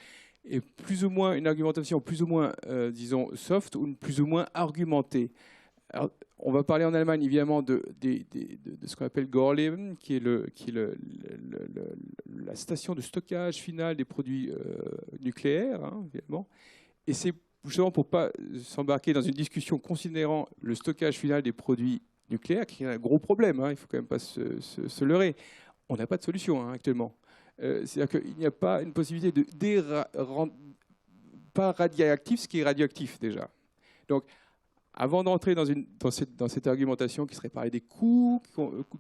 Et plus ou moins une argumentation plus ou moins, disons, soft ou plus ou moins argumentée. Alors, on va parler en Allemagne évidemment de ce qu'on appelle Gorleben, qui est la station de stockage finale des produits nucléaires, hein, évidemment. Et c'est justement pour ne pas s'embarquer dans une discussion considérant le stockage final des produits nucléaires, qui est un gros problème, hein, il ne faut quand même pas se leurrer. On n'a pas de solution hein, actuellement. C'est-à-dire qu'il n'y a pas une possibilité de pas radioactif, ce qui est radioactif déjà. Donc, avant d'entrer dans cette argumentation qui serait parler des coûts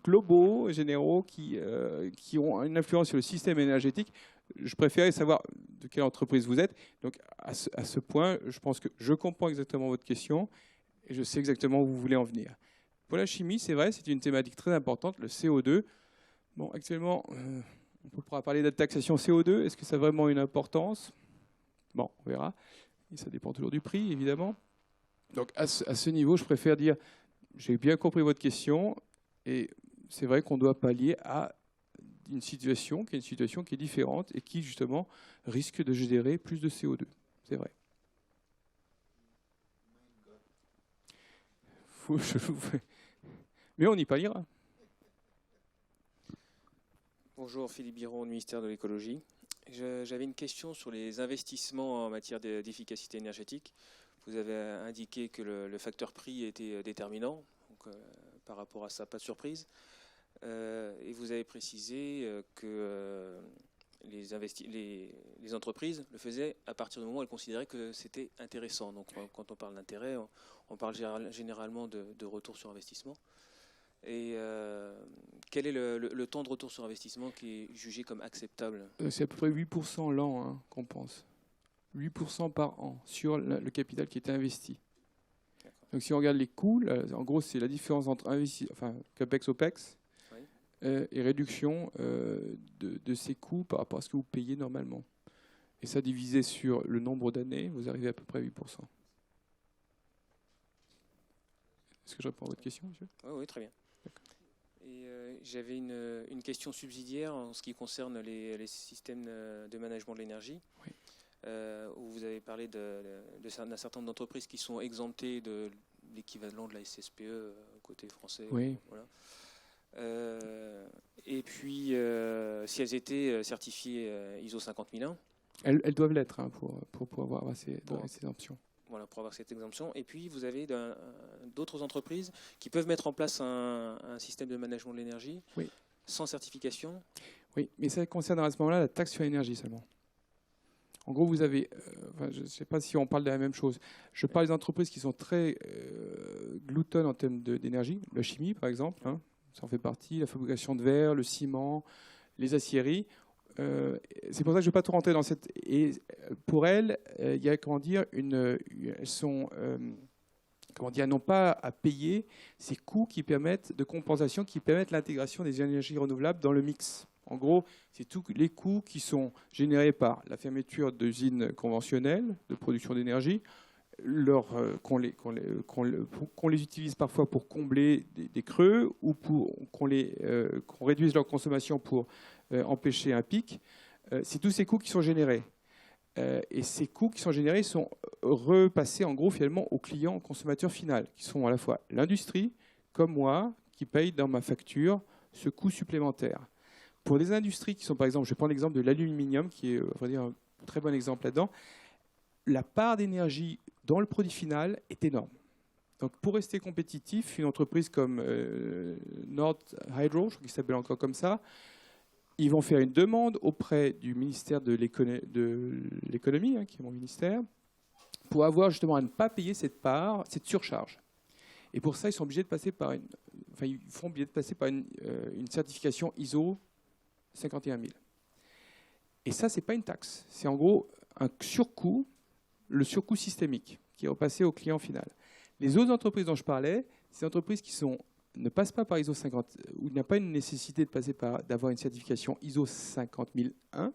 globaux, généraux, qui ont une influence sur le système énergétique, je préférais savoir de quelle entreprise vous êtes. Donc, à ce point, je pense que je comprends exactement votre question et je sais exactement où vous voulez en venir. Pour la chimie, c'est vrai, c'est une thématique très importante, le CO2. Bon, actuellement, on pourra parler de la taxation CO2. Est-ce que ça a vraiment une importance? Bon, on verra. Et ça dépend toujours du prix, évidemment. Donc, à ce niveau, je préfère dire, j'ai bien compris votre question, et c'est vrai qu'on doit pallier à une situation qui est différente et qui, justement, risque de générer plus de CO2. C'est vrai. Mais on y palliera. Bonjour, Philippe Biron, ministère de l'écologie. J'avais une question sur les investissements en matière d'efficacité énergétique. Vous avez indiqué que le facteur prix était déterminant, donc par rapport à ça, pas de surprise. Et vous avez précisé que les entreprises le faisaient à partir du moment où elles considéraient que c'était intéressant. Donc quand on parle d'intérêt, on parle généralement de retour sur investissement. Et quel est le temps de retour sur investissement qui est jugé comme acceptable? C'est à peu près 8% l'an hein, qu'on pense. 8% par an sur le capital qui était investi. Donc si on regarde les coûts, en gros c'est la différence entre CAPEX-OPEX et réduction de ces coûts par rapport à ce que vous payez normalement. Et ça divisé sur le nombre d'années, vous arrivez à peu près à 8%. Est-ce que je réponds à votre question, monsieur? Oui, très bien. Et j'avais une question subsidiaire en ce qui concerne les systèmes de management de l'énergie. Oui. Où vous avez parlé d'un certain nombre d'entreprises qui sont exemptées de l'équivalent de la SSPE côté français. Oui. Voilà. Et puis, si elles étaient certifiées ISO 50001, Elles doivent l'être hein, pour pouvoir avoir ces options. voilà, pour avoir cette exemption. Et puis, vous avez d'autres entreprises qui peuvent mettre en place un système de management de l'énergie Oui. sans certification. Oui, mais ça concerne à ce moment-là la taxe sur l'énergie seulement. En gros, vous avez, je ne sais pas si on parle de la même chose. Je parle des entreprises qui sont très gloutonnes en termes d'énergie. La chimie, par exemple, hein, ça en fait partie. La fabrication de verre, le ciment, les aciéries. C'est pour ça que je ne vais pas tout rentrer dans cette. Et pour elles, il y a elles sont, elles n'ont pas à payer ces coûts qui permettent de compensation, qui permettent l'intégration des énergies renouvelables dans le mix. En gros, c'est tous les coûts qui sont générés par la fermeture d'usines conventionnelles de production d'énergie, qu'on les utilise parfois pour combler des creux ou pour qu'on réduise leur consommation pour empêcher un pic. C'est tous ces coûts qui sont générés. Et ces coûts qui sont générés sont repassés en gros finalement aux clients, aux consommateurs finaux, qui sont à la fois l'industrie, comme moi, qui paye dans ma facture ce coût supplémentaire. Pour les industries qui sont par exemple, je vais prendre l'exemple de l'aluminium, qui est on va dire, un très bon exemple là-dedans, la part d'énergie dans le produit final est énorme. Donc pour rester compétitif, une entreprise comme Nord Hydro, je crois qu'il s'appelle encore comme ça, ils vont faire une demande auprès du ministère de l'économie, hein, qui est mon ministère, pour avoir justement à ne pas payer cette part, cette surcharge. Et pour ça, ils sont obligés de passer par une certification ISO 51000. Et ça, c'est pas une taxe. C'est en gros un surcoût, le surcoût systémique, qui est repassé au client final. Les autres entreprises dont je parlais, c'est des entreprises qui ne passent pas par ISO 50, où il n'y a pas une nécessité d'avoir une certification ISO 50001.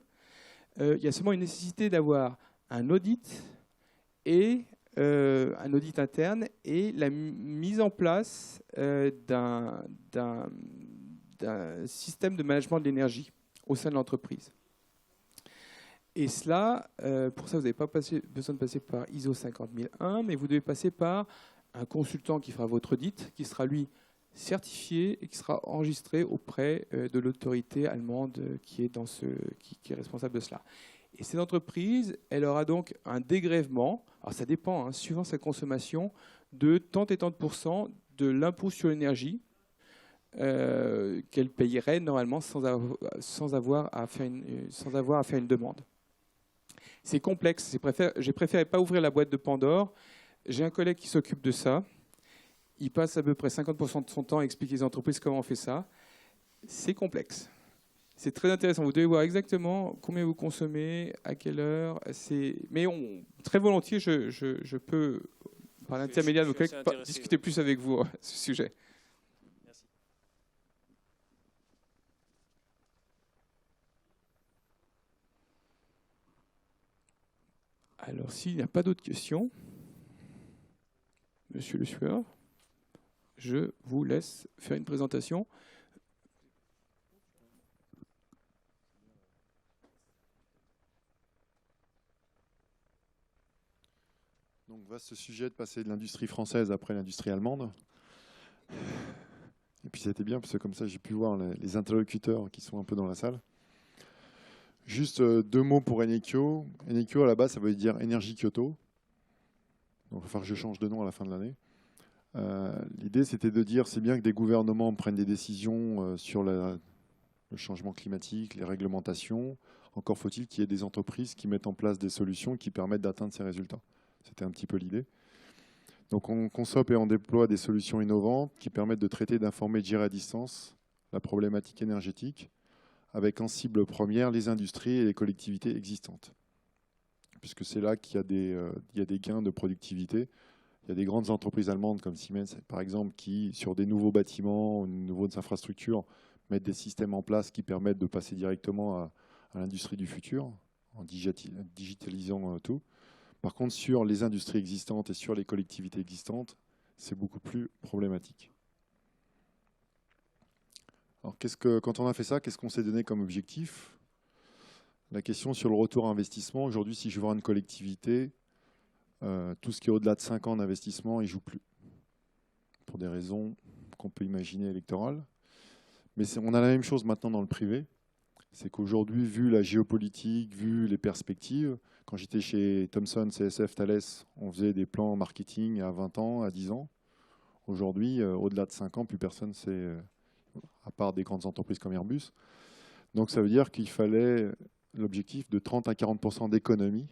Il y a seulement une nécessité d'avoir un audit et un audit interne et la mise en place d'un système de management de l'énergie au sein de l'entreprise. Et cela, pour ça, vous n'avez pas besoin de passer par ISO 50001, mais vous devez passer par un consultant qui fera votre audit, qui sera lui certifié et qui sera enregistré auprès de l'autorité allemande qui est responsable de cela. Et cette entreprise, elle aura donc un dégrèvement, alors ça dépend, hein, suivant sa consommation, de tant et tant de pourcents de l'impôt sur l'énergie qu'elle payerait normalement sans avoir à faire une demande. C'est complexe. J'ai préféré pas ouvrir la boîte de Pandore. J'ai un collègue qui s'occupe de ça. Il passe à peu près 50% de son temps à expliquer aux entreprises comment on fait ça. C'est complexe. C'est très intéressant. Vous devez voir exactement combien vous consommez, à quelle heure. Mais très volontiers, je peux, par l'intermédiaire de vos collègues, discuter plus avec vous à ce sujet. Merci. Alors, s'il n'y a pas d'autres questions, Monsieur Le Sueur, je vous laisse faire une présentation. Donc, vaste sujet de passer de l'industrie française après l'industrie allemande. Et puis c'était bien, parce que comme ça, j'ai pu voir les interlocuteurs qui sont un peu dans la salle. Juste 2 mots pour Eneco. Eneco, à la base, ça veut dire Énergie Kyoto. Donc, il va falloir que je change de nom à la fin de l'année. L'idée, c'était de dire, c'est bien que des gouvernements prennent des décisions sur le changement climatique, les réglementations. Encore faut-il qu'il y ait des entreprises qui mettent en place des solutions qui permettent d'atteindre ces résultats. C'était un petit peu l'idée. Donc on conçoit et on déploie des solutions innovantes qui permettent de traiter, d'informer, de gérer à distance la problématique énergétique, avec en cible première les industries et les collectivités existantes. Puisque c'est là qu'il y a des gains de productivité. Il y a des grandes entreprises allemandes comme Siemens, par exemple, qui, sur des nouveaux bâtiments ou de nouvelles infrastructures, mettent des systèmes en place qui permettent de passer directement à l'industrie du futur, en digitalisant tout. Par contre, sur les industries existantes et sur les collectivités existantes, c'est beaucoup plus problématique. Alors, quand on a fait ça, qu'est-ce qu'on s'est donné comme objectif? La question sur le retour à investissement. Aujourd'hui, si je veux voir une collectivité, tout ce qui est au-delà de 5 ans d'investissement, il ne joue plus. Pour des raisons qu'on peut imaginer électorales. Mais on a la même chose maintenant dans le privé. C'est qu'aujourd'hui, vu la géopolitique, vu les perspectives, quand j'étais chez Thomson, CSF, Thales, on faisait des plans marketing à 20 ans, à 10 ans. Aujourd'hui, au-delà de 5 ans, plus personne sait, à part des grandes entreprises comme Airbus. Donc ça veut dire qu'il fallait l'objectif de 30 à 40% d'économie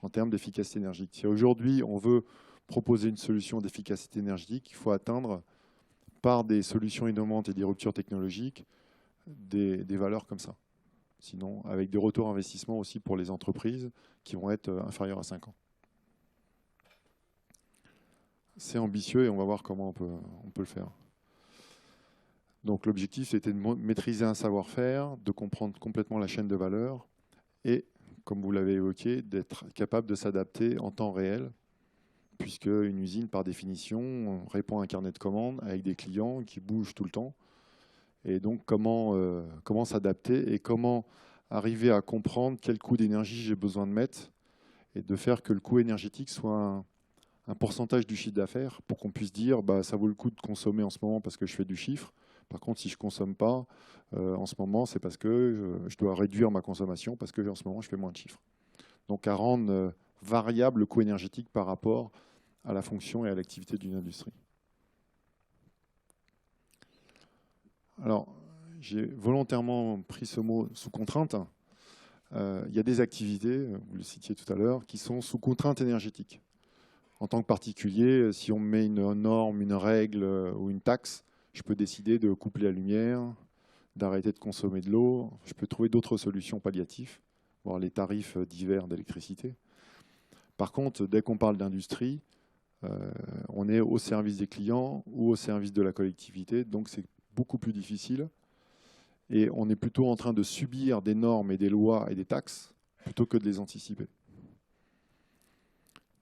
en termes d'efficacité énergétique. Si aujourd'hui on veut proposer une solution d'efficacité énergétique, il faut atteindre, par des solutions innovantes et des ruptures technologiques, des valeurs comme ça. Sinon, avec des retours investissement aussi pour les entreprises qui vont être inférieurs à 5 ans. C'est ambitieux et on va voir comment on peut le faire. Donc l'objectif, c'était de maîtriser un savoir-faire, de comprendre complètement la chaîne de valeur et, comme vous l'avez évoqué, d'être capable de s'adapter en temps réel, puisque une usine, par définition, répond à un carnet de commandes avec des clients qui bougent tout le temps. Et donc, comment s'adapter et comment arriver à comprendre quel coût d'énergie j'ai besoin de mettre et de faire que le coût énergétique soit un pourcentage du chiffre d'affaires pour qu'on puisse dire bah, ça vaut le coup de consommer en ce moment parce que je fais du chiffre. Par contre, si je ne consomme pas en ce moment, c'est parce que je dois réduire ma consommation parce que en ce moment, je fais moins de chiffres. Donc, à rendre variable le coût énergétique par rapport à la fonction et à l'activité d'une industrie. Alors, j'ai volontairement pris ce mot sous contrainte. Il y a des activités, vous le citiez tout à l'heure, qui sont sous contrainte énergétique. En tant que particulier, si on me met une norme, une règle ou une taxe, je peux décider de couper la lumière, d'arrêter de consommer de l'eau. Je peux trouver d'autres solutions palliatives, voire les tarifs divers d'électricité. Par contre, dès qu'on parle d'industrie, on est au service des clients ou au service de la collectivité, donc c'est beaucoup plus difficile. Et on est plutôt en train de subir des normes et des lois et des taxes plutôt que de les anticiper.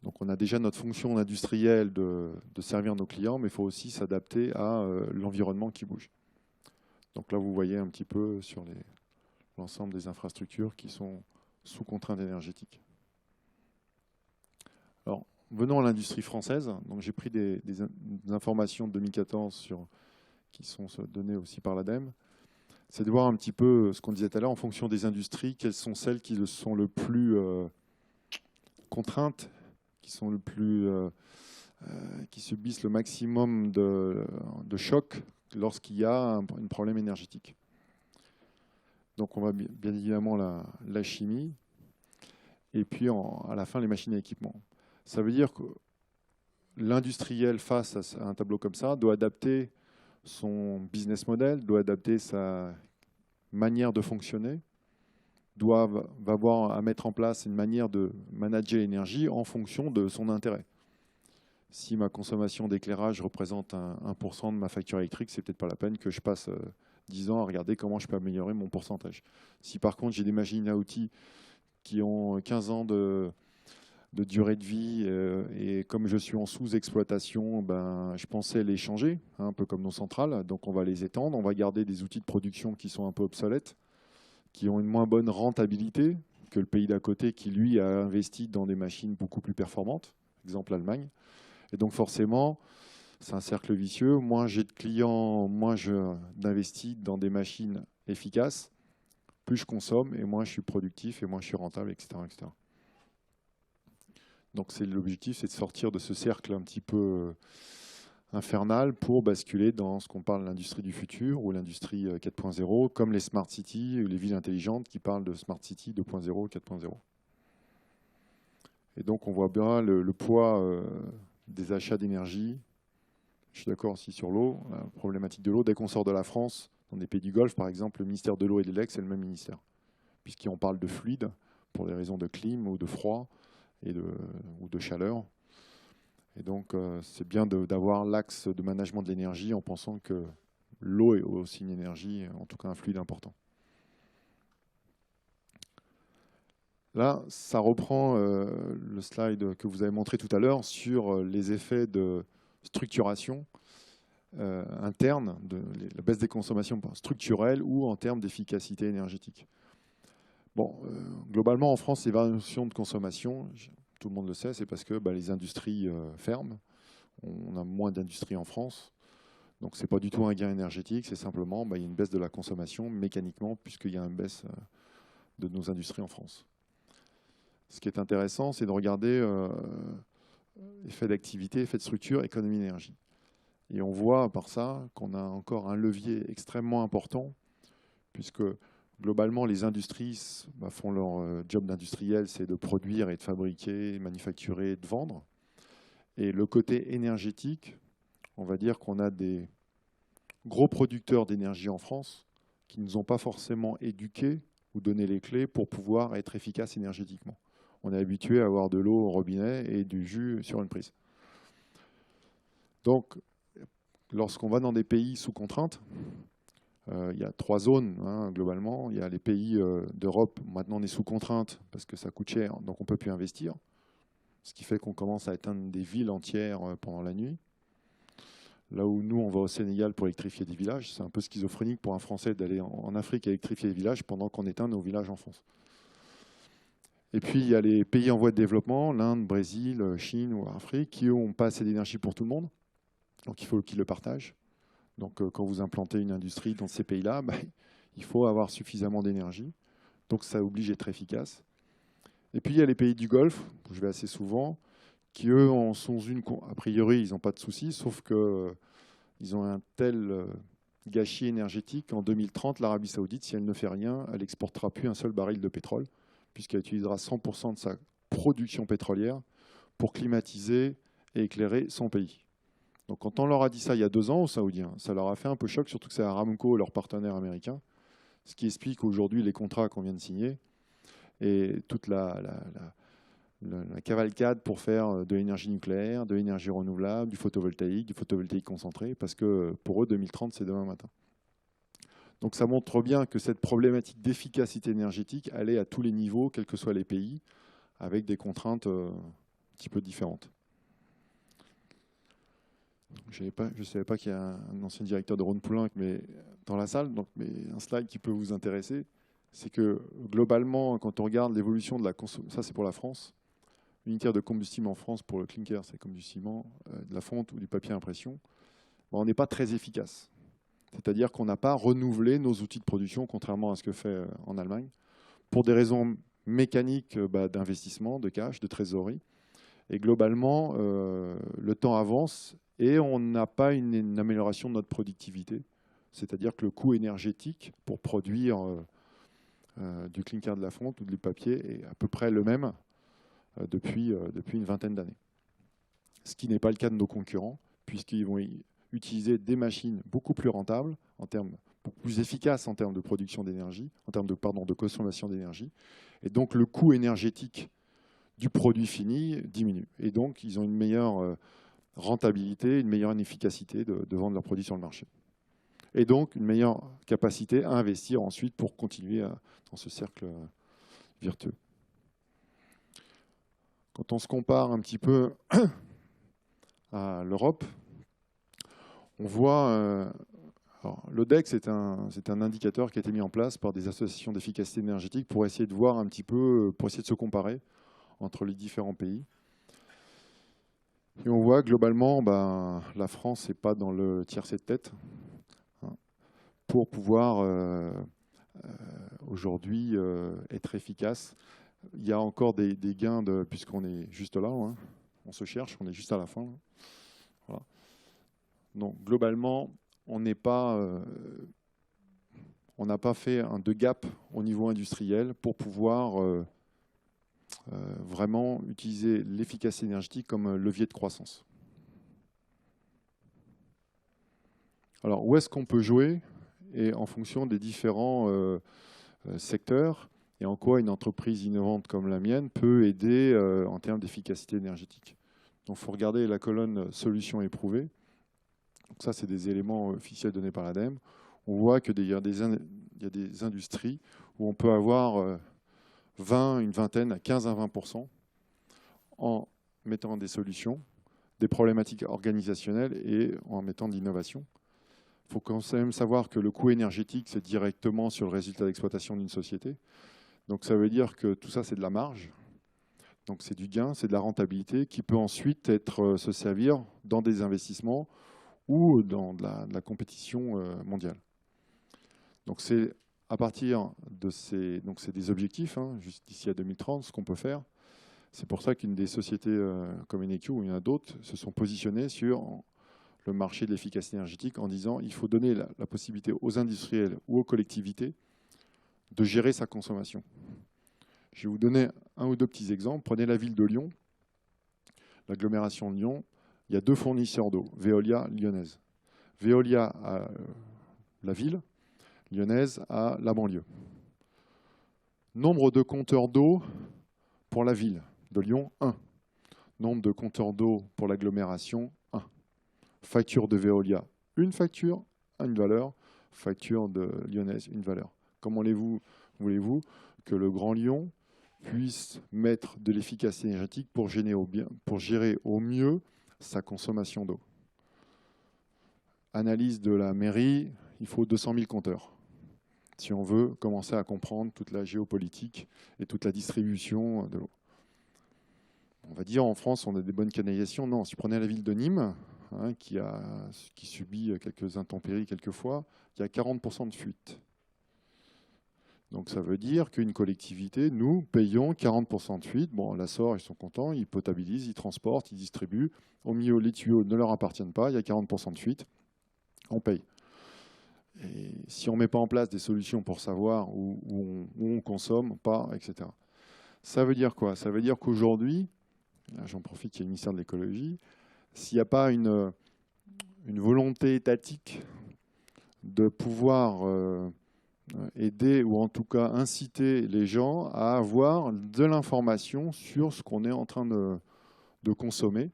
Donc on a déjà notre fonction industrielle de servir nos clients, mais il faut aussi s'adapter à l'environnement qui bouge. Donc là, vous voyez un petit peu sur l'ensemble des infrastructures qui sont sous contrainte énergétique. Alors, venons à l'industrie française. Donc j'ai pris des informations de 2014 qui sont données aussi par l'ADEME. C'est de voir un petit peu ce qu'on disait tout à l'heure en fonction des industries, quelles sont celles qui sont le plus contraintes, qui sont le plus, qui subissent le maximum de chocs lorsqu'il y a un problème énergétique. Donc on va bien évidemment la chimie, et puis à la fin les machines et équipements. Ça veut dire que l'industriel face à un tableau comme ça doit adapter son business model, doit adapter sa manière de fonctionner, va avoir à mettre en place une manière de manager l'énergie en fonction de son intérêt. Si ma consommation d'éclairage représente 1% de ma facture électrique, c'est peut-être pas la peine que je passe 10 ans à regarder comment je peux améliorer mon pourcentage. Si par contre j'ai des machines à outils qui ont 15 ans de durée de vie et comme je suis en sous-exploitation, ben, je pensais les changer, un peu comme nos centrales. Donc on va les étendre, on va garder des outils de production qui sont un peu obsolètes, qui ont une moins bonne rentabilité que le pays d'à côté qui, lui, a investi dans des machines beaucoup plus performantes, exemple l'Allemagne. Et donc forcément, c'est un cercle vicieux. Moins j'ai de clients, moins j'investis dans des machines efficaces, plus je consomme et moins je suis productif et moins je suis rentable, etc. etc. Donc l'objectif, c'est de sortir de ce cercle un petit peu infernal pour basculer dans ce qu'on parle l'industrie du futur ou l'industrie 4.0, comme les smart cities ou les villes intelligentes qui parlent de smart city 2.0, 4.0. Et donc on voit bien le poids des achats d'énergie. Je suis d'accord aussi sur l'eau, la problématique de l'eau. Dès qu'on sort de la France, dans des pays du Golfe, par exemple, le ministère de l'eau et de l'Élec, c'est le même ministère, puisqu'on parle de fluide pour les raisons de clim ou de froid ou de chaleur. Et donc, c'est bien d'avoir l'axe de management de l'énergie en pensant que l'eau est aussi une énergie, en tout cas un fluide important. Là, ça reprend le slide que vous avez montré tout à l'heure sur les effets de structuration interne, la baisse des consommations structurelles ou en termes d'efficacité énergétique. Bon, globalement, en France, les variations de consommation, tout le monde le sait, c'est parce que les industries ferment. On a moins d'industries en France. Donc ce n'est pas du tout un gain énergétique, c'est simplement il y a une baisse de la consommation mécaniquement puisqu'il y a une baisse de nos industries en France. Ce qui est intéressant, c'est de regarder effet d'activité, effet de structure, économie d'énergie. Et on voit par ça qu'on a encore un levier extrêmement important puisque globalement les industries font leur job d'industriel, c'est de produire et de fabriquer, manufacturer, de vendre. Et le côté énergétique, on va dire qu'on a des gros producteurs d'énergie en France qui ne nous ont pas forcément éduqués ou donné les clés pour pouvoir être efficaces énergétiquement. On est habitué à avoir de l'eau au robinet et du jus sur une prise. Donc, lorsqu'on va dans des pays sous contrainte, il y a 3 zones globalement. Il y a les pays d'Europe, maintenant on est sous contrainte parce que ça coûte cher, donc on ne peut plus investir. Ce qui fait qu'on commence à éteindre des villes entières pendant la nuit. Là où nous, on va au Sénégal pour électrifier des villages, c'est un peu schizophrénique pour un Français d'aller en Afrique électrifier des villages pendant qu'on éteint nos villages en France. Et puis, il y a les pays en voie de développement, l'Inde, Brésil, Chine ou Afrique, qui n'ont pas assez d'énergie pour tout le monde. Donc, il faut qu'ils le partagent. Donc, quand vous implantez une industrie dans ces pays-là, il faut avoir suffisamment d'énergie. Donc, ça oblige à être efficace. Et puis, il y a les pays du Golfe, où je vais assez souvent, qui, eux, en sont a priori, ils n'ont pas de soucis, sauf qu'ils ont un tel gâchis énergétique qu'en 2030, l'Arabie Saoudite, si elle ne fait rien, elle n'exportera plus un seul baril de pétrole, puisqu'elle utilisera 100% de sa production pétrolière pour climatiser et éclairer son pays. Donc quand on leur a dit ça il y a 2 ans aux Saoudiens, ça leur a fait un peu choc, surtout que c'est Aramco, leur partenaire américain, ce qui explique aujourd'hui les contrats qu'on vient de signer et toute la cavalcade pour faire de l'énergie nucléaire, de l'énergie renouvelable, du photovoltaïque concentré, parce que pour eux, 2030, c'est demain matin. Donc ça montre bien que cette problématique d'efficacité énergétique, elle est à tous les niveaux, quels que soient les pays, avec des contraintes un petit peu différentes. Je ne savais pas qu'il y a un ancien directeur de Rhône Poulenc dans la salle, donc, mais un slide qui peut vous intéresser, c'est que globalement, quand on regarde l'évolution de la consommation, ça c'est pour la France, unitaire de combustible en France pour le clinker, c'est comme du ciment, de la fonte ou du papier à impression, on n'est pas très efficace. C'est-à-dire qu'on n'a pas renouvelé nos outils de production, contrairement à ce que fait en Allemagne, pour des raisons mécaniques d'investissement, de cash, de trésorerie. Et globalement, le temps avance et on n'a pas une amélioration de notre productivité. C'est-à-dire que le coût énergétique pour produire du clinker de la fonte ou du papier est à peu près le même depuis une vingtaine d'années. Ce qui n'est pas le cas de nos concurrents, puisqu'ils vont utiliser des machines beaucoup plus rentables, beaucoup plus efficaces en termes de production d'énergie, en termes de consommation d'énergie. Et donc le coût énergétique du produit fini diminue. Et donc ils ont une meilleure rentabilité, une meilleure efficacité de vendre leurs produits sur le marché. Et donc une meilleure capacité à investir ensuite pour continuer dans ce cercle vertueux. Quand on se compare un petit peu à l'Europe, on voit, l'ODEC, c'est un indicateur qui a été mis en place par des associations d'efficacité énergétique pour essayer de voir un petit peu, pour essayer de se comparer entre les différents pays. Et on voit globalement, la France n'est pas dans le tiercé de tête pour pouvoir aujourd'hui être efficace. Il y a encore des gains, puisqu'on est juste là, on se cherche, on est juste à la fin. Voilà. Donc globalement, on n'a pas fait de gap au niveau industriel pour pouvoir vraiment utiliser l'efficacité énergétique comme levier de croissance. Alors, où est-ce qu'on peut jouer et en fonction des différents secteurs et en quoi une entreprise innovante comme la mienne peut aider en termes d'efficacité énergétique. Donc, il faut regarder la colonne solutions éprouvées. Donc, ça, c'est des éléments officiels donnés par l'ADEME. On voit qu'il y a des industries où on peut avoir 20, une vingtaine, à 15 à 20% en mettant des solutions, des problématiques organisationnelles et en mettant de l'innovation. Il faut quand même savoir que le coût énergétique, c'est directement sur le résultat d'exploitation d'une société. Donc ça veut dire que tout ça, c'est de la marge. Donc c'est du gain, c'est de la rentabilité qui peut ensuite se servir dans des investissements ou dans de la compétition mondiale. Donc c'est à partir de ces... Donc c'est des objectifs, hein, juste d'ici à 2030, ce qu'on peut faire. C'est pour ça qu'une des sociétés comme Eneco, ou il y en a d'autres, se sont positionnées sur le marché de l'efficacité énergétique en disant qu'il faut donner la possibilité aux industriels ou aux collectivités de gérer sa consommation. Je vais vous donner un ou deux petits exemples. Prenez la ville de Lyon, l'agglomération de Lyon. Il y a 2 fournisseurs d'eau, Veolia, Lyonnaise. Veolia à la ville, Lyonnaise à la banlieue. Nombre de compteurs d'eau pour la ville de Lyon, 1. Nombre de compteurs d'eau pour l'agglomération, 1. Facture de Veolia, une facture, une valeur. Facture de Lyonnaise, une valeur. Comment voulez-vous que le Grand Lyon puisse mettre de l'efficacité énergétique pour gérer au mieux sa consommation d'eau? Analyse de la mairie, il faut 200 000 compteurs. Si on veut commencer à comprendre toute la géopolitique et toute la distribution de l'eau. On va dire en France, on a des bonnes canalisations. Non, si vous prenez la ville de Nîmes, hein, qui subit quelques intempéries quelquefois, il y a 40% de fuite. Donc ça veut dire qu'une collectivité, nous, payons 40% de fuite. Bon, la SOR, ils sont contents, ils potabilisent, ils transportent, ils distribuent. Au milieu, les tuyaux ne leur appartiennent pas, il y a 40% de fuite, on paye. Et si on ne met pas en place des solutions pour savoir où on consomme, pas, etc. Ça veut dire quoi? Ça veut dire qu'aujourd'hui, j'en profite, il y a le ministère de l'écologie, s'il n'y a pas une volonté étatique de pouvoir aider ou en tout cas inciter les gens à avoir de l'information sur ce qu'on est en train de consommer.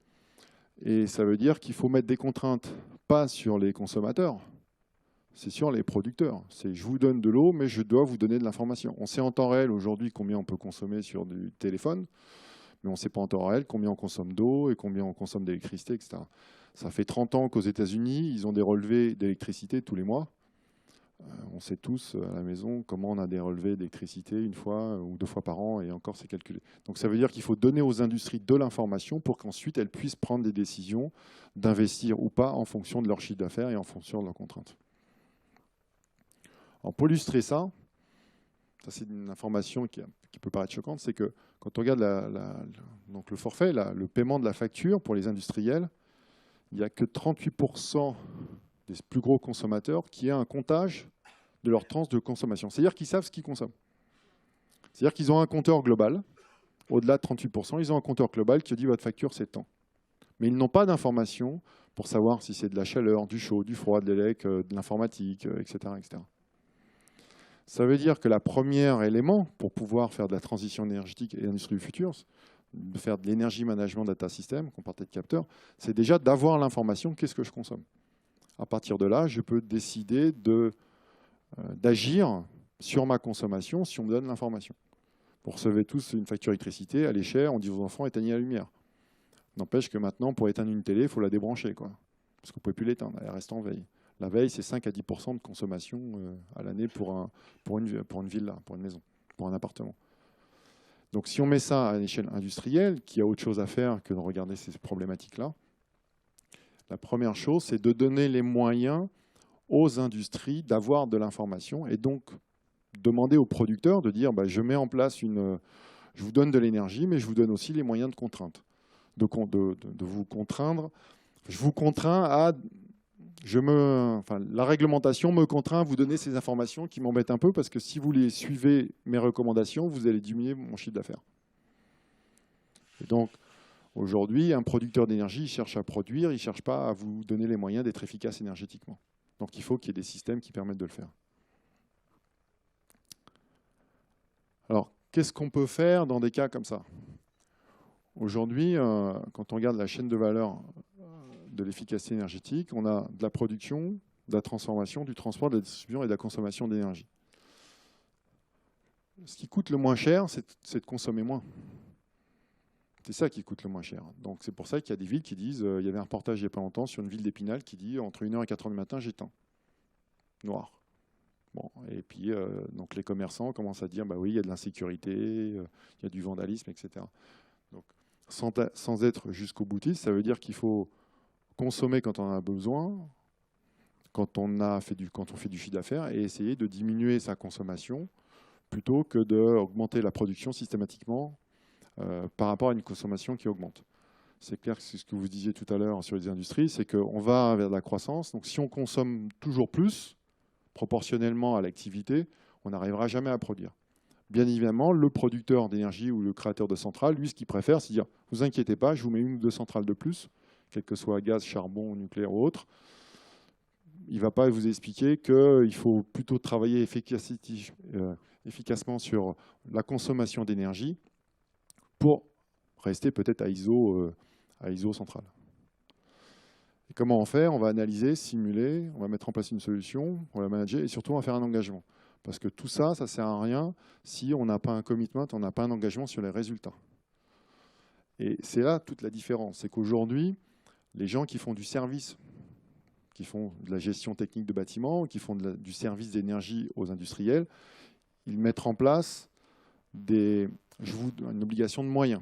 Et ça veut dire qu'il faut mettre des contraintes, pas sur les consommateurs, c'est sur les producteurs. C'est je vous donne de l'eau, mais je dois vous donner de l'information. On sait en temps réel aujourd'hui combien on peut consommer sur du téléphone, mais on ne sait pas en temps réel combien on consomme d'eau et combien on consomme d'électricité, etc. Ça fait 30 ans qu'aux États-Unis, ils ont des relevés d'électricité tous les mois. On sait tous à la maison comment on a des relevés d'électricité 1 fois ou 2 fois par an, et encore c'est calculé. Donc ça veut dire qu'il faut donner aux industries de l'information pour qu'ensuite elles puissent prendre des décisions d'investir ou pas en fonction de leur chiffre d'affaires et en fonction de leurs contraintes. Alors pour illustrer ça c'est une information qui peut paraître choquante, c'est que quand on regarde donc le forfait, le paiement de la facture pour les industriels, il n'y a que 38% des plus gros consommateurs qui a un comptage de leur tranche de consommation. C'est-à-dire qu'ils savent ce qu'ils consomment. C'est-à-dire qu'ils ont un compteur global, au-delà de 38%, ils ont un compteur global qui dit votre facture c'est tant. Mais ils n'ont pas d'informations pour savoir si c'est de la chaleur, du chaud, du froid, de l'élec, de l'informatique, etc., etc. Ça veut dire que le premier élément pour pouvoir faire de la transition énergétique et l'industrie du futur, de faire de l'énergie management data system, qu'on partait de capteurs, c'est déjà d'avoir l'information, qu'est-ce que je consomme. À partir de là, je peux décider d'agir sur ma consommation si on me donne l'information. Vous recevez tous une facture d'électricité, elle est chère, on dit aux enfants éteignez la lumière. N'empêche que maintenant, pour éteindre une télé, il faut la débrancher, quoi. Parce que vous ne pouvez plus l'éteindre, elle reste en veille. La veille, c'est 5 à 10% de consommation à l'année pour une villa, pour une maison, pour un appartement. Donc si on met ça à l'échelle industrielle, qui a autre chose à faire que de regarder ces problématiques-là, la première chose, c'est de donner les moyens aux industries d'avoir de l'information et donc demander aux producteurs de dire je mets en place je vous donne de l'énergie, mais je vous donne aussi les moyens de contrainte, de vous contraindre. Je vous contrains à... la réglementation me contraint à vous donner ces informations qui m'embêtent un peu parce que si vous les suivez mes recommandations, vous allez diminuer mon chiffre d'affaires. Et donc, aujourd'hui, un producteur d'énergie, il cherche à produire, il ne cherche pas à vous donner les moyens d'être efficace énergétiquement. Donc, il faut qu'il y ait des systèmes qui permettent de le faire. Alors, qu'est-ce qu'on peut faire dans des cas comme ça? Aujourd'hui, quand on regarde la chaîne de valeur de l'efficacité énergétique, on a de la production, de la transformation, du transport, de la distribution et de la consommation d'énergie. Ce qui coûte le moins cher, c'est de consommer moins. C'est ça qui coûte le moins cher. Donc c'est pour ça qu'il y a des villes qui disent, il y avait un reportage il n'y a pas longtemps sur une ville d'Épinal qui dit entre 1h et 4h du matin, j'éteins. Noir. Bon, et puis donc les commerçants commencent à dire, oui, il y a de l'insécurité, il y a du vandalisme, etc. Donc sans être jusqu'au boutiste, ça veut dire qu'il faut consommer quand on en a besoin, quand on fait du chiffre d'affaires, et essayer de diminuer sa consommation plutôt que d'augmenter la production systématiquement par rapport à une consommation qui augmente. C'est clair que c'est ce que vous disiez tout à l'heure sur les industries, c'est qu'on va vers la croissance. Donc si on consomme toujours plus, proportionnellement à l'activité, on n'arrivera jamais à produire. Bien évidemment, le producteur d'énergie ou le créateur de centrales, lui, ce qu'il préfère, c'est dire « vous inquiétez pas, je vous mets 1 ou 2 centrales de plus, quel que soit gaz, charbon, nucléaire ou autre. » Il ne va pas vous expliquer qu'il faut plutôt travailler efficacement sur la consommation d'énergie pour rester peut-être à ISO centrale. Et comment on fait? On va analyser, simuler, on va mettre en place une solution, on va manager et surtout on va faire un engagement. Parce que tout ça, ça ne sert à rien si on n'a pas un commitment, on n'a pas un engagement sur les résultats. Et c'est là toute la différence. C'est qu'aujourd'hui, les gens qui font du service, qui font de la gestion technique de bâtiments, qui font du service d'énergie aux industriels, ils mettent en place une obligation de moyens.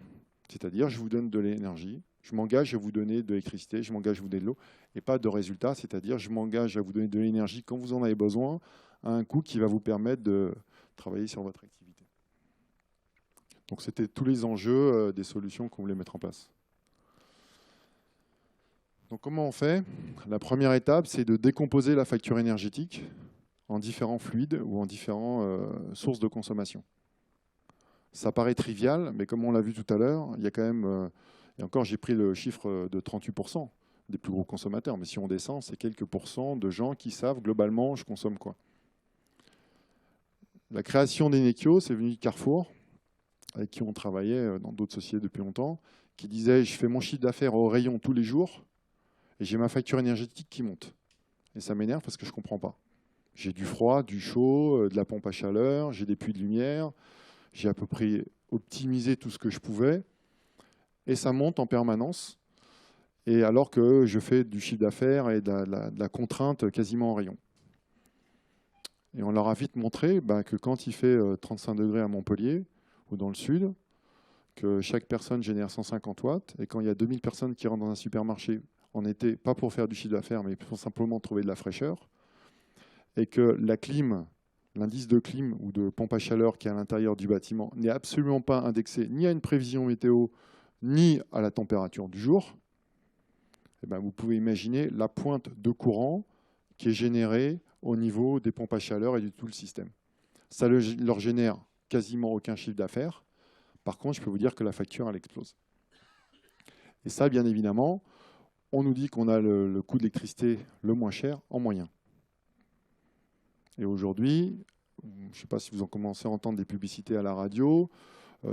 C'est-à-dire, je vous donne de l'énergie, je m'engage à vous donner de l'électricité, je m'engage à vous donner de l'eau, et pas de résultat, c'est-à-dire, je m'engage à vous donner de l'énergie quand vous en avez besoin, à un coût qui va vous permettre de travailler sur votre activité. Donc, c'était tous les enjeux des solutions qu'on voulait mettre en place. Donc, comment on fait? La première étape, c'est de décomposer la facture énergétique en différents fluides ou en différentes sources de consommation. Ça paraît trivial, mais comme on l'a vu tout à l'heure, il y a quand même, et encore j'ai pris le chiffre de 38% des plus gros consommateurs, mais si on descend, c'est quelques pourcents de gens qui savent globalement je consomme quoi. La création d'Enekio, c'est venu de Carrefour, avec qui on travaillait dans d'autres sociétés depuis longtemps, qui disait je fais mon chiffre d'affaires au rayon tous les jours et j'ai ma facture énergétique qui monte. Et ça m'énerve parce que je ne comprends pas. J'ai du froid, du chaud, de la pompe à chaleur, j'ai des puits de lumière. J'ai à peu près optimisé tout ce que je pouvais et ça monte en permanence. Et alors que je fais du chiffre d'affaires et de la contrainte quasiment en rayon. Et on leur a vite montré que quand il fait 35 degrés à Montpellier ou dans le sud, que chaque personne génère 150 watts et quand il y a 2000 personnes qui rentrent dans un supermarché en été, pas pour faire du chiffre d'affaires, mais pour simplement trouver de la fraîcheur, et que la clim, l'indice de clim ou de pompe à chaleur qui est à l'intérieur du bâtiment n'est absolument pas indexé ni à une prévision météo, ni à la température du jour, eh ben vous pouvez imaginer la pointe de courant qui est générée au niveau des pompes à chaleur et de tout le système. Ça leur génère quasiment aucun chiffre d'affaires. Par contre, je peux vous dire que la facture, elle explose. Et ça, bien évidemment, on nous dit qu'on a le coût de l'électricité le moins cher en moyen. Et aujourd'hui, je ne sais pas si vous en commencez à entendre des publicités à la radio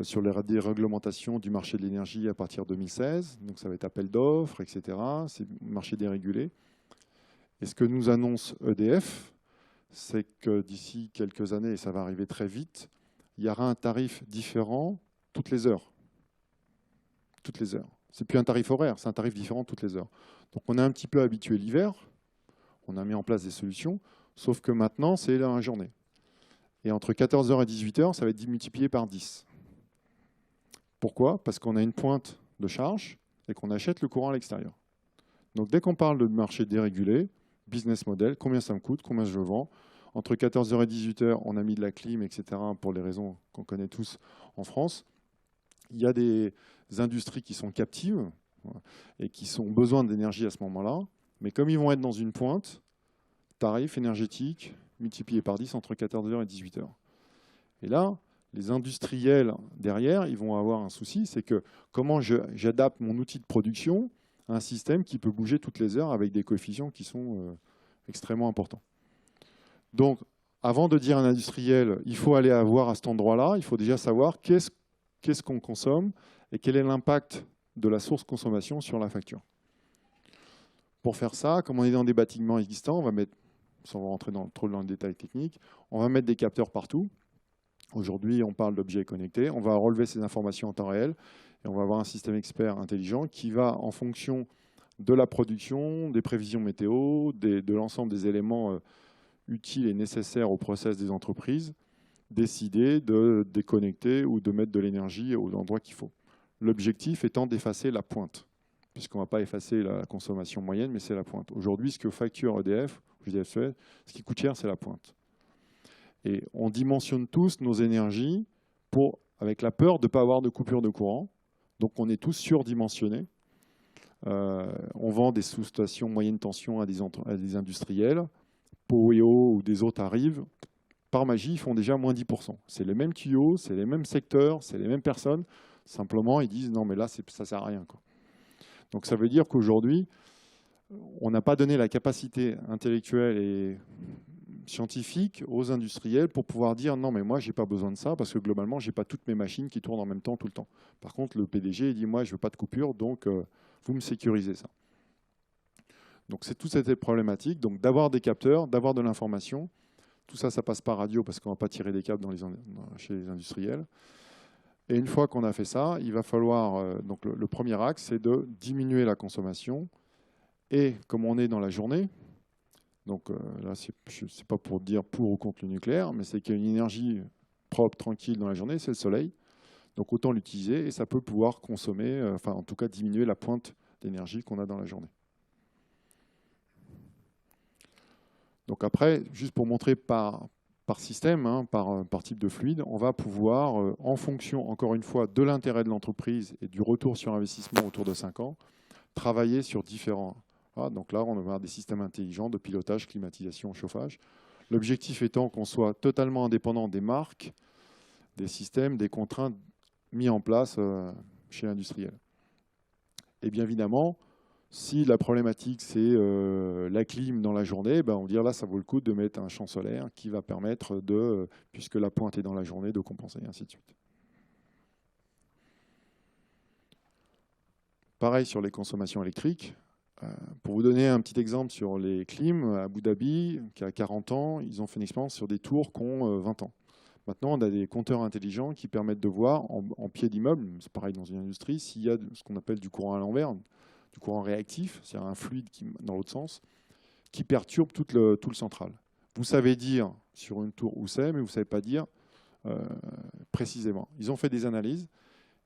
sur les réglementations du marché de l'énergie à partir de 2016. Donc ça va être appel d'offres, etc. C'est marché dérégulé. Et ce que nous annonce EDF, c'est que d'ici quelques années, et ça va arriver très vite, il y aura un tarif différent toutes les heures. Toutes les heures. Ce n'est plus un tarif horaire, c'est un tarif différent toutes les heures. Donc on est un petit peu habitué l'hiver, on a mis en place des solutions, sauf que maintenant, c'est la journée. Et entre 14h et 18h, ça va être multiplié par 10. Pourquoi? Parce qu'on a une pointe de charge et qu'on achète le courant à l'extérieur. Donc dès qu'on parle de marché dérégulé, business model, combien ça me coûte, combien je vends. Entre 14h et 18h, on a mis de la clim, etc. pour les raisons qu'on connaît tous en France. Il y a des industries qui sont captives et qui ont besoin d'énergie à ce moment-là. Mais comme ils vont être dans une pointe, tarif énergétique multiplié par 10 entre 14h et 18h. Et là, les industriels derrière, ils vont avoir un souci, c'est que comment j'adapte mon outil de production à un système qui peut bouger toutes les heures avec des coefficients qui sont extrêmement importants. Donc, avant de dire à un industriel, il faut aller voir à cet endroit-là, il faut déjà savoir qu'est-ce qu'on consomme et quel est l'impact de la source consommation sur la facture. Pour faire ça, comme on est dans des bâtiments existants, on va mettre, sans rentrer trop dans le détail technique, on va mettre des capteurs partout. Aujourd'hui, on parle d'objets connectés. On va relever ces informations en temps réel et on va avoir un système expert intelligent qui va, en fonction de la production, des prévisions météo, de l'ensemble des éléments utiles et nécessaires au process des entreprises, décider de déconnecter ou de mettre de l'énergie aux endroits qu'il faut. L'objectif étant d'effacer la pointe. puisqu'on ne va pas effacer la consommation moyenne, mais c'est la pointe. Aujourd'hui, ce que facture EDF, ce qui coûte cher, c'est la pointe. Et on dimensionne tous nos énergies avec la peur de ne pas avoir de coupure de courant. Donc on est tous surdimensionnés. On vend des sous-stations moyenne tension à des industriels. Poweo ou des autres arrivent. Par magie, ils font déjà moins 10%. C'est les mêmes tuyaux, c'est les mêmes secteurs, c'est les mêmes personnes. Simplement, ils disent non, mais là, ça ne sert à rien, quoi. Donc ça veut dire qu'aujourd'hui, on n'a pas donné la capacité intellectuelle et scientifique aux industriels pour pouvoir dire non, mais moi, je n'ai pas besoin de ça parce que globalement, je n'ai pas toutes mes machines qui tournent en même temps tout le temps. Par contre, le PDG il dit moi, je ne veux pas de coupure, donc vous me sécurisez ça. Donc c'est toute cette problématique. Donc d'avoir des capteurs, d'avoir de l'information. Tout ça, ça passe par radio parce qu'on ne va pas tirer des câbles chez les industriels. Et une fois qu'on a fait ça, il va falloir, donc le premier axe, c'est de diminuer la consommation. Et comme on est dans la journée, donc là, ce n'est pas pour dire pour ou contre le nucléaire, mais c'est qu'il y a une énergie propre, tranquille dans la journée, c'est le soleil. Donc autant l'utiliser et ça peut pouvoir consommer, enfin en tout cas diminuer la pointe d'énergie qu'on a dans la journée. Donc après, juste pour montrer par système, hein, par type de fluide, on va pouvoir, en fonction, encore une fois, de l'intérêt de l'entreprise et du retour sur investissement autour de 5 ans, travailler sur différents... Voilà, donc là, on va avoir des systèmes intelligents de pilotage, climatisation, chauffage. L'objectif étant qu'on soit totalement indépendant des marques, des systèmes, des contraintes mis en place chez l'industriel. Et bien évidemment, si la problématique, c'est la clim dans la journée, ben on va dire là, ça vaut le coup de mettre un champ solaire qui va permettre de, puisque la pointe est dans la journée, de compenser, et ainsi de suite. Pareil sur les consommations électriques. Pour vous donner un petit exemple sur les clims, à Abu Dhabi, qui a 40 ans, ils ont fait une expérience sur des tours qui ont 20 ans. Maintenant, on a des compteurs intelligents qui permettent de voir en pied d'immeuble, c'est pareil dans une industrie, s'il y a ce qu'on appelle du courant à l'envers, du courant réactif, c'est-à-dire un fluide qui, dans l'autre sens, qui perturbe tout le central. Vous savez dire sur une tour où c'est, mais vous ne savez pas dire précisément. Ils ont fait des analyses,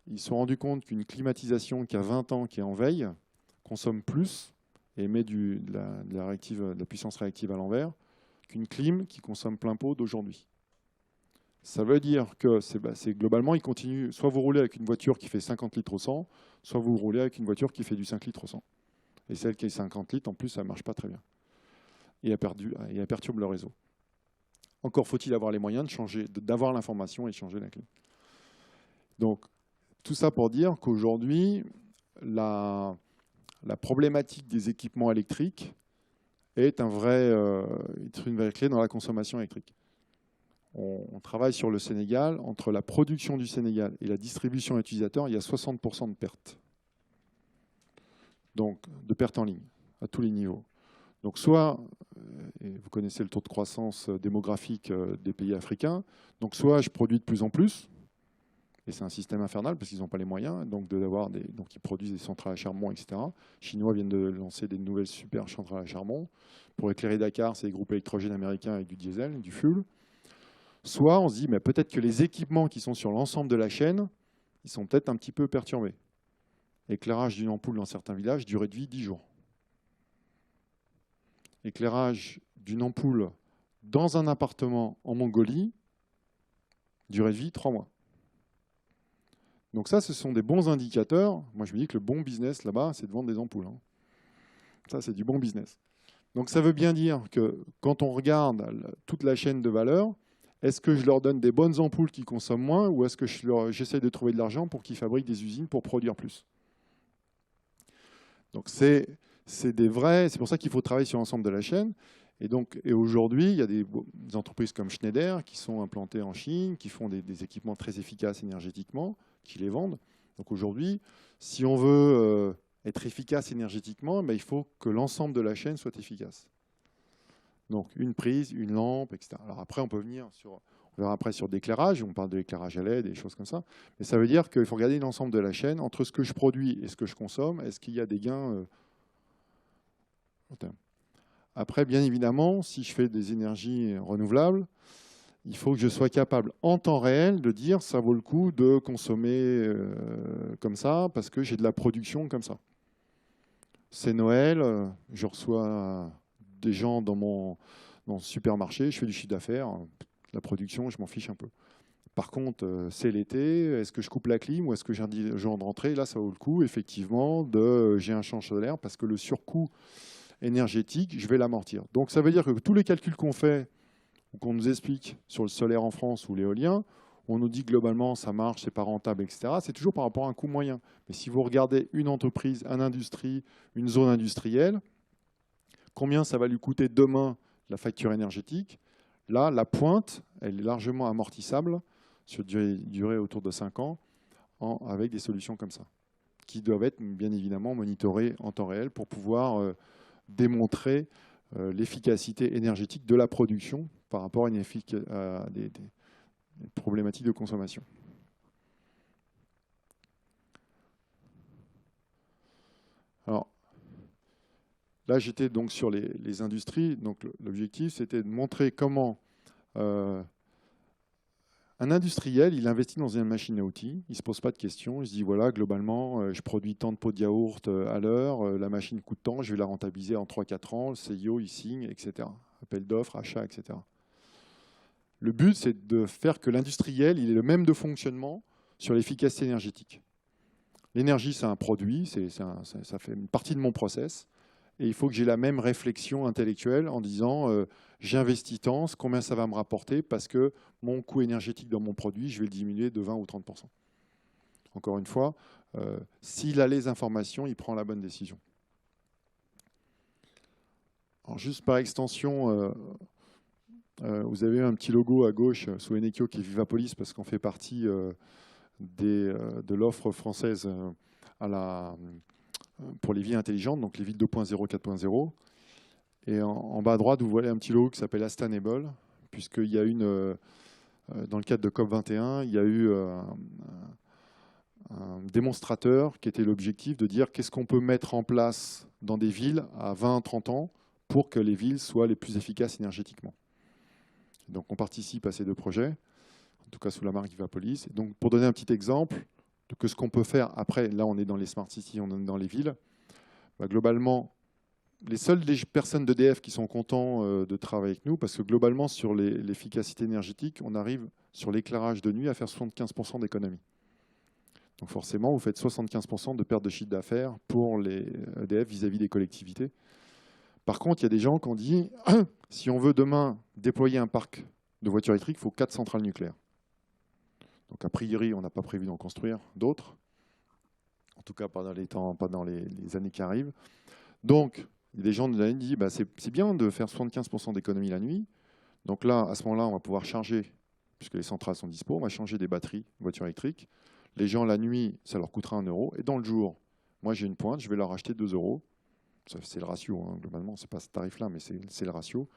ils se sont rendus compte qu'une climatisation qui a 20 ans, qui est en veille, consomme plus et émet de la puissance réactive à l'envers qu'une clim qui consomme plein pot d'aujourd'hui. Ça veut dire que globalement, il continue, soit vous roulez avec une voiture qui fait 50 litres au 100, soit vous roulez avec une voiture qui fait du 5 litres au 100. Et celle qui est 50 litres, en plus, ça ne marche pas très bien. Et elle perturbe le réseau. Encore faut-il avoir les moyens d'avoir l'information et changer la clim. Donc, tout ça pour dire qu'aujourd'hui, la problématique des équipements électriques est une vraie clé dans la consommation électrique. On travaille sur le Sénégal. Entre la production du Sénégal et la distribution utilisateur, il y a 60% de pertes. Donc, de pertes en ligne, à tous les niveaux. Donc, soit, et vous connaissez le taux de croissance démographique des pays africains, donc soit je produis de plus en plus, et c'est un système infernal parce qu'ils n'ont pas les moyens, donc ils produisent des centrales à charbon, etc. Les Chinois viennent de lancer des nouvelles super centrales à charbon. Pour éclairer Dakar, c'est des groupes électrogènes américains avec du diesel, du fuel. Soit on se dit, mais peut-être que les équipements qui sont sur l'ensemble de la chaîne, ils sont peut-être un petit peu perturbés. Éclairage d'une ampoule dans certains villages, durée de vie 10 jours. Éclairage d'une ampoule dans un appartement en Mongolie, durée de vie 3 mois. Donc ça, ce sont des bons indicateurs. Moi, je me dis que le bon business là-bas, c'est de vendre des ampoules. Hein. Ça, c'est du bon business. Donc ça veut bien dire que quand on regarde toute la chaîne de valeur, est-ce que je leur donne des bonnes ampoules qui consomment moins ou est-ce que j'essaie de trouver de l'argent pour qu'ils fabriquent des usines pour produire plus? Donc c'est pour ça qu'il faut travailler sur l'ensemble de la chaîne. Et aujourd'hui, il y a des entreprises comme Schneider qui sont implantées en Chine, qui font des équipements très efficaces énergétiquement, qui les vendent. Donc aujourd'hui, si on veut être efficace énergétiquement, il faut que l'ensemble de la chaîne soit efficace. Donc une prise, une lampe, etc. Alors après, on peut venir on verra après sur l'éclairage, on parle de l'éclairage à LED, des choses comme ça. Mais ça veut dire qu'il faut regarder l'ensemble de la chaîne, entre ce que je produis et ce que je consomme, est-ce qu'il y a des gains Après, bien évidemment, si je fais des énergies renouvelables, il faut que je sois capable, en temps réel, de dire ça vaut le coup de consommer comme ça, parce que j'ai de la production comme ça. c'est Noël, je reçois des gens dans le supermarché, je fais du chiffre d'affaires, la production, je m'en fiche un peu. Par contre, c'est l'été, est-ce que je coupe la clim ou est-ce que j'ai un gens de rentrée? Là, ça vaut le coup, effectivement, j'ai un champ solaire parce que le surcoût énergétique, je vais l'amortir. Donc, ça veut dire que tous les calculs qu'on fait ou qu'on nous explique sur le solaire en France ou l'éolien, on nous dit globalement ça marche, c'est pas rentable, etc. C'est toujours par rapport à un coût moyen. Mais si vous regardez une entreprise, une industrie, une zone industrielle, combien ça va lui coûter demain la facture énergétique? Là, la pointe, elle est largement amortissable sur durée autour de 5 ans avec des solutions comme ça, qui doivent être bien évidemment monitorées en temps réel pour pouvoir démontrer l'efficacité énergétique de la production par rapport à des problématiques de consommation. Alors, là, j'étais donc sur les industries. Donc, l'objectif, c'était de montrer comment un industriel, il investit dans une machine à outils, il ne se pose pas de questions, il se dit, voilà, globalement, je produis tant de pots de yaourt à l'heure, la machine coûte tant, je vais la rentabiliser en 3-4 ans, le CIO, il signe, etc. Appel d'offres, achat, etc. Le but, c'est de faire que l'industriel, il ait le même de fonctionnement sur l'efficacité énergétique. L'énergie, c'est un produit, ça fait une partie de mon process. Et il faut que j'ai la même réflexion intellectuelle en disant j'investis tant, combien ça va me rapporter parce que mon coût énergétique dans mon produit, je vais le diminuer de 20 ou 30%. Encore une fois, s'il a les informations, il prend la bonne décision. Alors juste par extension, vous avez un petit logo à gauche sous Eneco qui est Vivapolis parce qu'on fait partie de l'offre française pour les villes intelligentes, donc les villes 2.0, 4.0. Et en bas à droite, vous voyez un petit logo qui s'appelle Astanable, puisqu'il y a dans le cadre de COP21, il y a eu un démonstrateur qui était l'objectif de dire qu'est-ce qu'on peut mettre en place dans des villes à 20-30 ans pour que les villes soient les plus efficaces énergétiquement. Donc on participe à ces deux projets, en tout cas sous la marque Vivapolis. Et donc pour donner un petit exemple de ce qu'on peut faire après, là on est dans les smart cities, on est dans les villes, globalement, les seules personnes d'EDF qui sont contents de travailler avec nous, parce que globalement sur l'efficacité énergétique, on arrive sur l'éclairage de nuit à faire 75% d'économie. Donc forcément, vous faites 75% de perte de chiffre d'affaires pour les EDF vis-à-vis des collectivités. Par contre, il y a des gens qui ont dit, si on veut demain déployer un parc de voitures électriques, il faut 4 centrales nucléaires. Donc a priori, on n'a pas prévu d'en construire d'autres. En tout cas, pas dans les années qui arrivent. Donc, les gens nous ont dit, c'est bien de faire 75% d'économie la nuit. Donc là, à ce moment-là, on va pouvoir charger, puisque les centrales sont dispo, on va changer des batteries de voitures électriques. Les gens, la nuit, ça leur coûtera 1 €. Et dans le jour, moi, j'ai une pointe, je vais leur acheter 2 €. C'est le ratio, hein, globalement, ce n'est pas ce tarif-là, mais c'est le ratio.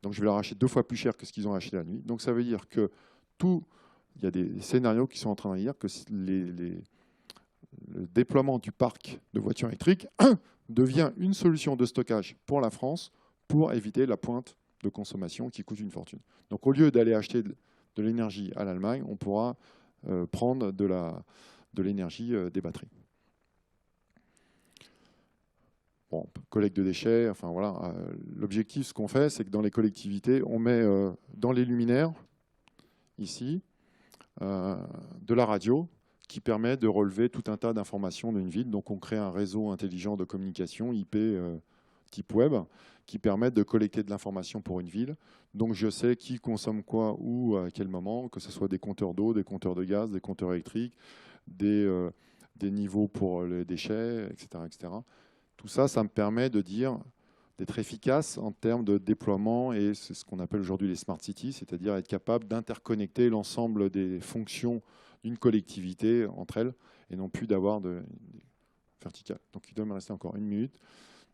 Donc, je vais leur acheter 2 fois plus cher que ce qu'ils ont acheté la nuit. Donc, ça veut dire que il y a des scénarios qui sont en train de dire que le déploiement du parc de voitures électriques devient une solution de stockage pour la France pour éviter la pointe de consommation qui coûte une fortune. Donc, au lieu d'aller acheter de l'énergie à l'Allemagne, on pourra prendre de l'énergie des batteries. Bon, collecte de déchets, enfin voilà. L'objectif, ce qu'on fait, c'est que dans les collectivités, on met dans les luminaires, ici, de la radio qui permet de relever tout un tas d'informations d'une ville. Donc on crée un réseau intelligent de communication IP type web qui permet de collecter de l'information pour une ville. Donc je sais qui consomme quoi, où, à quel moment, que ce soit des compteurs d'eau, des compteurs de gaz, des compteurs électriques, des niveaux pour les déchets, etc., etc. Tout ça, ça me permet d'être efficace en termes de déploiement, et c'est ce qu'on appelle aujourd'hui les smart cities, c'est-à-dire être capable d'interconnecter l'ensemble des fonctions d'une collectivité entre elles, et non plus d'avoir de vertical. Donc il doit me rester encore 1 minute.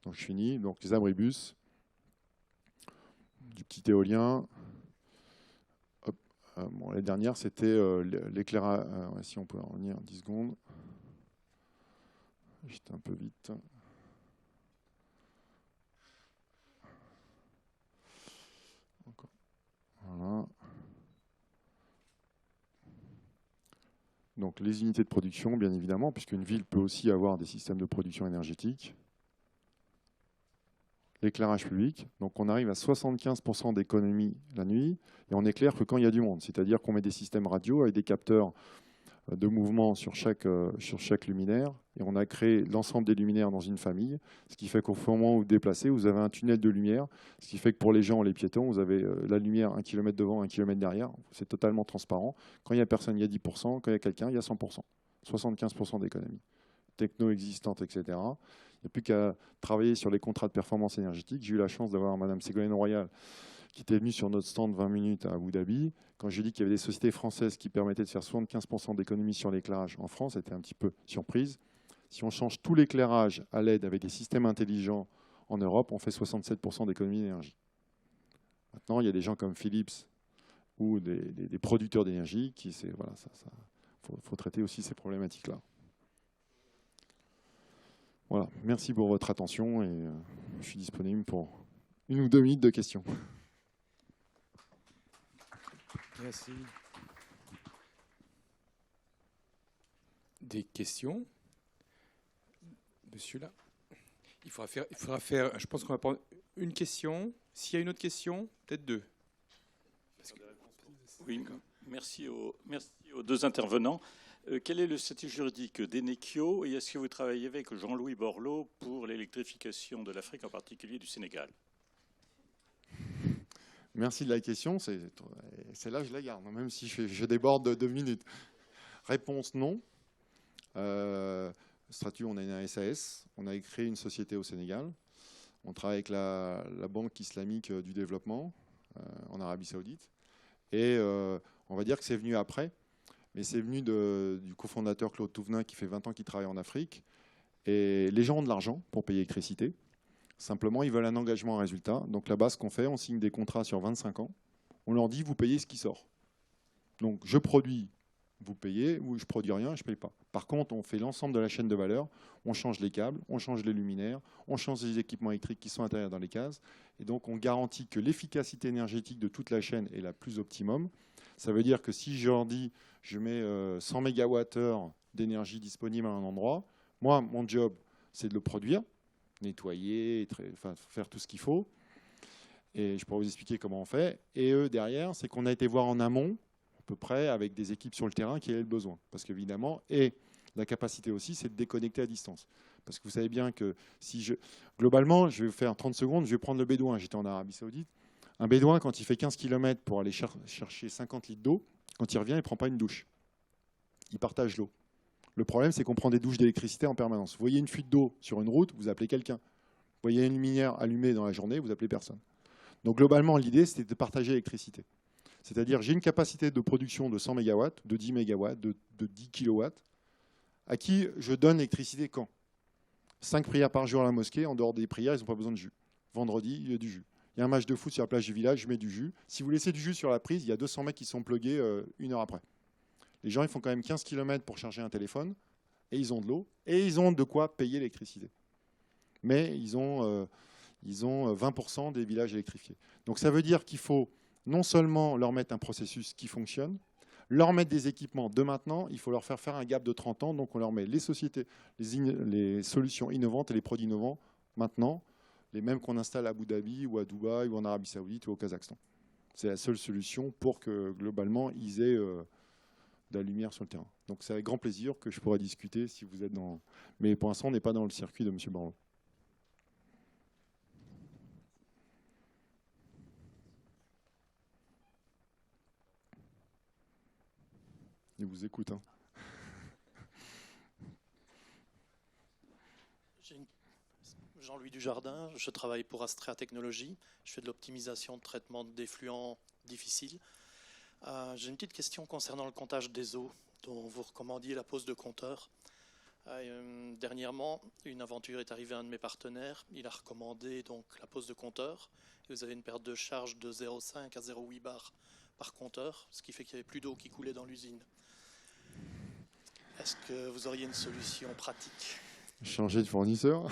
Donc je finis. Donc les abribus, du petit éolien. Bon, la dernière, c'était l'éclairage. Si on peut en revenir 10 secondes. J'étais un peu vite. Voilà. Donc les unités de production, bien évidemment, puisqu'une ville peut aussi avoir des systèmes de production énergétique. l'éclairage public. Donc on arrive à 75% d'économie la nuit et on éclaire que quand il y a du monde. C'est-à-dire qu'on met des systèmes radio avec des capteurs de mouvement sur chaque luminaire et on a créé l'ensemble des luminaires dans une famille, ce qui fait qu'au moment où vous déplacez, vous avez un tunnel de lumière, ce qui fait que pour les gens, les piétons, vous avez la lumière 1 km devant, 1 km derrière. C'est totalement transparent. Quand il n'y a personne, il y a 10%. Quand il y a quelqu'un, il y a 100%. 75% d'économie. Techno existante, etc. Il n'y a plus qu'à travailler sur les contrats de performance énergétique. J'ai eu la chance d'avoir Madame Ségolène Royal qui était venue sur notre stand 20 minutes à Abu Dhabi. Quand j'ai dit qu'il y avait des sociétés françaises qui permettaient de faire 75% d'économie sur l'éclairage en France, elle était un petit peu surprise. Si on change tout l'éclairage à LED avec des systèmes intelligents en Europe, on fait 67% d'économie d'énergie. Maintenant, il y a des gens comme Philips ou des producteurs d'énergie qui, voilà, faut traiter aussi ces problématiques-là. Voilà, merci pour votre attention et je suis disponible pour 1 ou 2 minutes de questions. Merci. Des questions? Monsieur là. Il faudra faire, je pense qu'on va prendre une question. S'il y a une autre question, peut-être 2. Oui, merci aux 2 intervenants. Quel est le statut juridique d'Enekio et est-ce que vous travaillez avec Jean-Louis Borloo pour l'électrification de l'Afrique, en particulier du Sénégal? Merci de la question. Celle-là, je la garde, même si je déborde de 2 minutes. Réponse non. Statut, on a une SAS. On a créé une société au Sénégal. On travaille avec la Banque islamique du développement en Arabie Saoudite. Et on va dire que c'est venu après. Mais c'est venu du cofondateur Claude Touvenin qui fait 20 ans qu'il travaille en Afrique. Et les gens ont de l'argent pour payer l'électricité. Simplement, ils veulent un engagement à résultat. Donc là-bas, ce qu'on fait, on signe des contrats sur 25 ans. On leur dit, vous payez ce qui sort. Donc je produis, vous payez, ou je produis rien, je ne paye pas. Par contre, on fait l'ensemble de la chaîne de valeur. On change les câbles, on change les luminaires, on change les équipements électriques qui sont intérieurs dans les cases. Et donc, on garantit que l'efficacité énergétique de toute la chaîne est la plus optimum. Ça veut dire que si je leur dis, je mets 100 MWh d'énergie disponible à un endroit, moi, mon job, c'est de le produire, nettoyer, faire tout ce qu'il faut. Et je pourrais vous expliquer comment on fait. Et eux, derrière, c'est qu'on a été voir en amont, à peu près, avec des équipes sur le terrain qui avaient le besoin. Parce qu'évidemment, et la capacité aussi, c'est de déconnecter à distance. Parce que vous savez bien que globalement, je vais faire 30 secondes, je vais prendre le bédouin. J'étais en Arabie Saoudite. Un bédouin, quand il fait 15 km pour aller chercher 50 litres d'eau, quand il revient, il ne prend pas une douche. Il partage l'eau. Le problème, c'est qu'on prend des douches d'électricité en permanence. Vous voyez une fuite d'eau sur une route, vous appelez quelqu'un. Vous voyez une lumière allumée dans la journée, vous appelez personne. Donc globalement, l'idée, c'était de partager l'électricité. C'est-à-dire, j'ai une capacité de production de 100 MW, de 10 MW, de 10 kW, à qui je donne l'électricité quand 5 prières par jour à la mosquée, en dehors des prières, ils n'ont pas besoin de jus. Vendredi, il y a du jus. Il y a un match de foot sur la plage du village, je mets du jus. Si vous laissez du jus sur la prise, il y a 200 mecs qui sont plugués 1 heure après. Les gens, ils font quand même 15 km pour charger un téléphone, et ils ont de l'eau, et ils ont de quoi payer l'électricité. Mais ils ont 20% des villages électrifiés. Donc ça veut dire qu'il faut non seulement leur mettre un processus qui fonctionne, leur mettre des équipements de maintenant, il faut leur faire un gap de 30 ans, donc on leur met les sociétés, les solutions innovantes et les produits innovants maintenant, les mêmes qu'on installe à Abu Dhabi ou à Dubaï ou en Arabie Saoudite ou au Kazakhstan. C'est la seule solution pour que globalement ils aient de la lumière sur le terrain. Donc c'est avec grand plaisir que je pourrais discuter si vous êtes dans... Mais pour l'instant, on n'est pas dans le circuit de M. Borloo. Il vous écoute. Hein. Jean-Louis Dujardin, je travaille pour Astrea Technologies. Je fais de l'optimisation de traitement d'effluents difficiles. J'ai une petite question concernant le comptage des eaux, dont vous recommandiez la pose de compteur. Dernièrement, une aventure est arrivée à un de mes partenaires. Il a recommandé donc la pose de compteur. Et vous avez une perte de charge de 0,5 à 0,8 bar par compteur, ce qui fait qu'il n'y avait plus d'eau qui coulait dans l'usine. Est-ce que vous auriez une solution pratique ? Changer de fournisseur.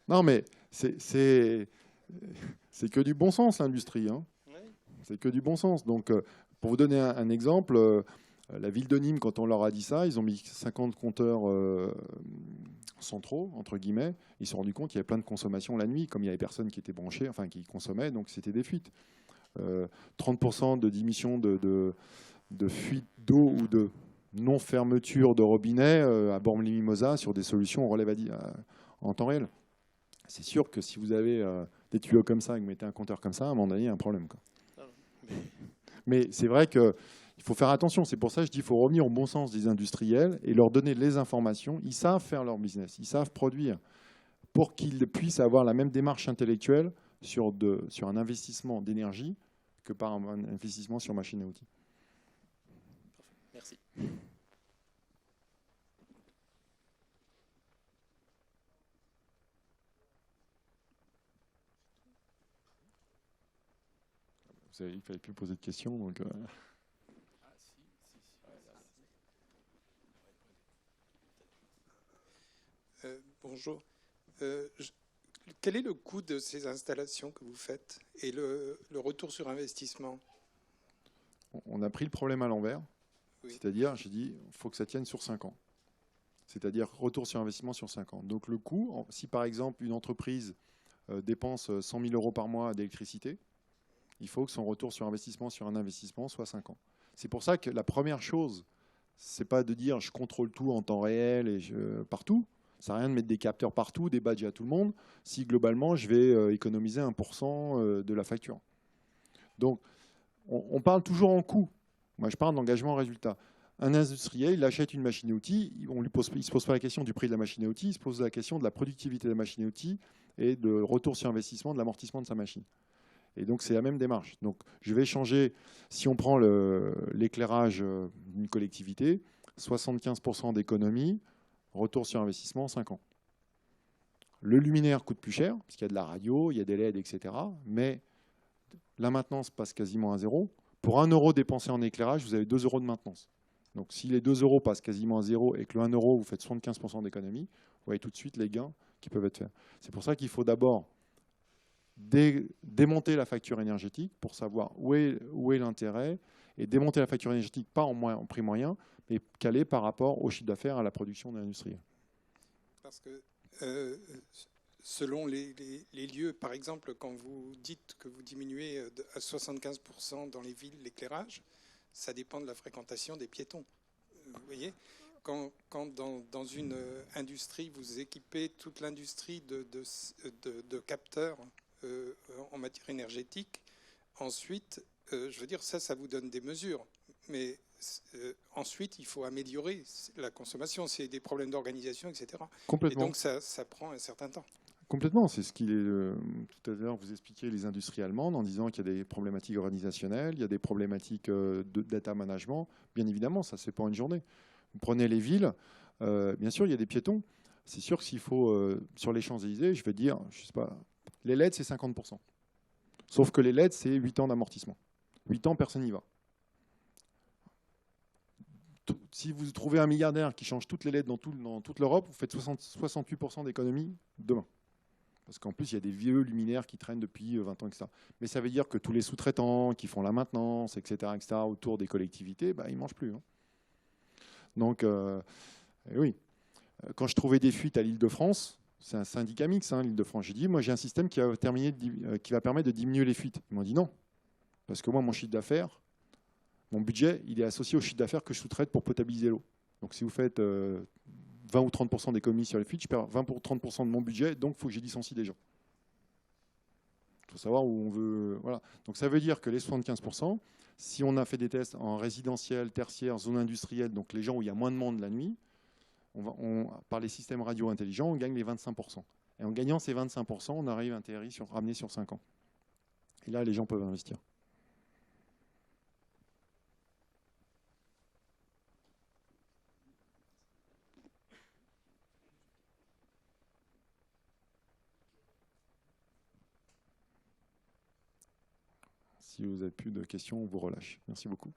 Non, mais c'est que du bon sens, l'industrie. Hein. Oui. C'est que du bon sens. Donc, pour vous donner un exemple, La ville de Nîmes, quand on leur a dit ça, ils ont mis 50 compteurs centraux, entre guillemets. Ils se sont rendus compte qu'il y avait plein de consommation la nuit, comme il y avait personne qui était branché, enfin qui consommait, donc c'était des fuites. 30% de diminution de fuite d'eau ou de non-fermeture de robinet à Bormes-les-Mimosas sur des solutions en temps réel. C'est sûr que si vous avez des tuyaux comme ça et que vous mettez un compteur comme ça, à un moment donné, il y a un problème, quoi. Mais c'est vrai qu'il faut faire attention. C'est pour ça que je dis qu'il faut revenir au bon sens des industriels et leur donner les informations. Ils savent faire leur business, ils savent produire pour qu'ils puissent avoir la même démarche intellectuelle sur un investissement d'énergie que par un investissement sur machine à outils. Merci. Il ne fallait plus poser de questions. Donc, Bonjour. Quel est le coût de ces installations que vous faites et le retour sur investissement? On a pris le problème à l'envers. Oui. C'est-à-dire, j'ai dit, il faut que ça tienne sur 5 ans. C'est-à-dire retour sur investissement sur 5 ans. Donc le coût, si par exemple une entreprise dépense 100 000 euros par mois d'électricité, il faut que son retour sur investissement sur un investissement soit 5 ans. C'est pour ça que la première chose, c'est pas de dire je contrôle tout en temps réel et partout. Ça sert à rien de mettre des capteurs partout, des badges à tout le monde, si globalement je vais économiser 1% de la facture. Donc on parle toujours en coût. Moi je parle d'engagement résultat. Un industriel, il achète une machine à outils, il ne se pose pas la question du prix de la machine à outils, il se pose la question de la productivité de la machine à outils et de retour sur investissement, de l'amortissement de sa machine. Et donc, c'est la même démarche. Donc, je vais changer, si on prend l'éclairage d'une collectivité, 75% d'économie, retour sur investissement, 5 ans. Le luminaire coûte plus cher, parce qu'il y a de la radio, il y a des LED, etc. Mais la maintenance passe quasiment à zéro. Pour 1 euro dépensé en éclairage, vous avez 2 euros de maintenance. Donc, si les 2 euros passent quasiment à zéro et que le 1 euro, vous faites 75% d'économie, vous voyez tout de suite les gains qui peuvent être faits. C'est pour ça qu'il faut d'abord démonter la facture énergétique pour savoir où est l'intérêt et démonter la facture énergétique pas en prix moyen, mais calé par rapport au chiffre d'affaires à la production de l'industrie. Parce que selon les lieux, par exemple, quand vous dites que vous diminuez à 75% dans les villes l'éclairage, ça dépend de la fréquentation des piétons. Vous voyez, quand dans une industrie, vous équipez toute l'industrie de capteurs en matière énergétique, ensuite, je veux dire, ça vous donne des mesures. Mais ensuite, il faut améliorer la consommation. C'est des problèmes d'organisation, etc. Complètement. Et donc, ça prend un certain temps. Complètement. C'est ce qu'il est. Tout à l'heure, vous expliquiez les industries allemandes en disant qu'il y a des problématiques organisationnelles, il y a des problématiques de data management. Bien évidemment, ça ne se fait pas en une journée. Vous prenez les villes, bien sûr, il y a des piétons. C'est sûr que s'il faut, sur les Champs-Élysées, je vais dire, je sais pas, les LED, c'est 50%. Sauf que les LED, c'est 8 ans d'amortissement. 8 ans, personne n'y va. Si vous trouvez un milliardaire qui change toutes les LED dans toute l'Europe, vous faites 68% d'économie demain. Parce qu'en plus, il y a des vieux luminaires qui traînent depuis 20 ans, etc. Mais ça veut dire que tous les sous-traitants qui font la maintenance, etc., autour des collectivités, bah, ils ne mangent plus. Hein. Donc, oui. Quand je trouvais des fuites à l'Île-de-France, c'est un syndicat mix, hein, l'Île-de-France. J'ai dit, moi, j'ai un système qui va permettre de diminuer les fuites. Ils m'ont dit non. Parce que moi, mon chiffre d'affaires, mon budget, il est associé au chiffre d'affaires que je sous-traite pour potabiliser l'eau. Donc, si vous faites 20 ou 30% d'économie sur les fuites, je perds 20 ou 30% de mon budget, donc il faut que je licencie des gens. Il faut savoir où on veut. Voilà. Donc, ça veut dire que les 75%, si on a fait des tests en résidentiel, tertiaire, zone industrielle, donc les gens où il y a moins de monde la nuit, par les systèmes radio intelligents, on gagne les 25%. Et en gagnant ces 25%, on arrive à ramener sur 5 ans. Et là, les gens peuvent investir. Si vous n'avez plus de questions, on vous relâche. Merci beaucoup.